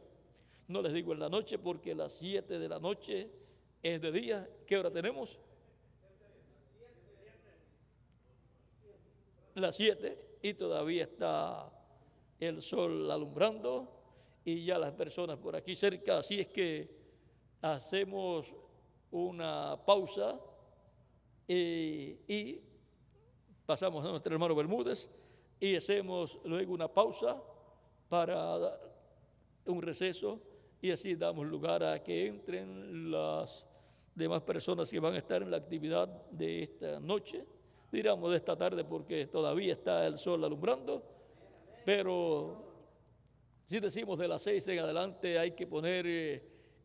No les digo en la noche porque las 7 de la noche es de día. ¿Qué hora tenemos? Las 7 y todavía está el sol alumbrando y ya las personas por aquí cerca, así es que hacemos una pausa y pasamos a nuestro hermano Bermúdez y hacemos luego una pausa para un receso y así damos lugar a que entren las demás personas que van a estar en la actividad de esta noche, diríamos de esta tarde porque todavía está el sol alumbrando, pero si decimos de las 6 en adelante hay que poner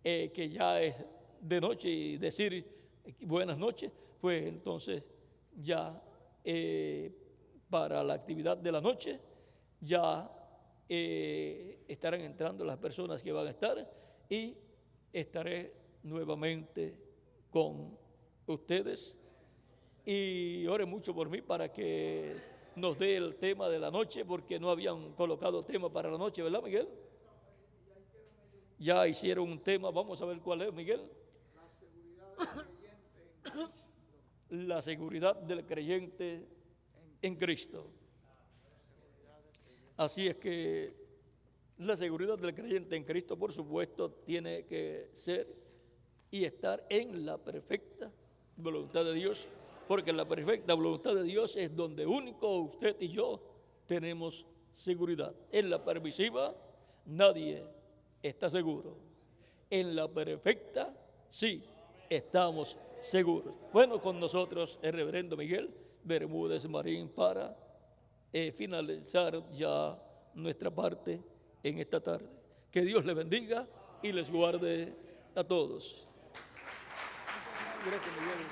que ya es de noche y decir buenas noches, pues entonces ya para la actividad de la noche ya estarán entrando las personas que van a estar y estaré nuevamente con ustedes y oren mucho por mí para que nos dé el tema de la noche porque no habían colocado tema para la noche, ¿verdad, Miguel? Ya hicieron un tema, vamos a ver cuál es, Miguel. La seguridad del creyente en Cristo. Así es que la seguridad del creyente en Cristo, por supuesto, tiene que ser y estar en la perfecta voluntad de Dios, porque en la perfecta voluntad de Dios es donde único usted y yo tenemos seguridad. En la permisiva nadie está seguro. En la perfecta sí estamos seguros. Bueno, con nosotros el reverendo Miguel Bermúdez Marín para finalizar ya nuestra parte en esta tarde. Que Dios les bendiga y les guarde a todos. Gracias, Miguel.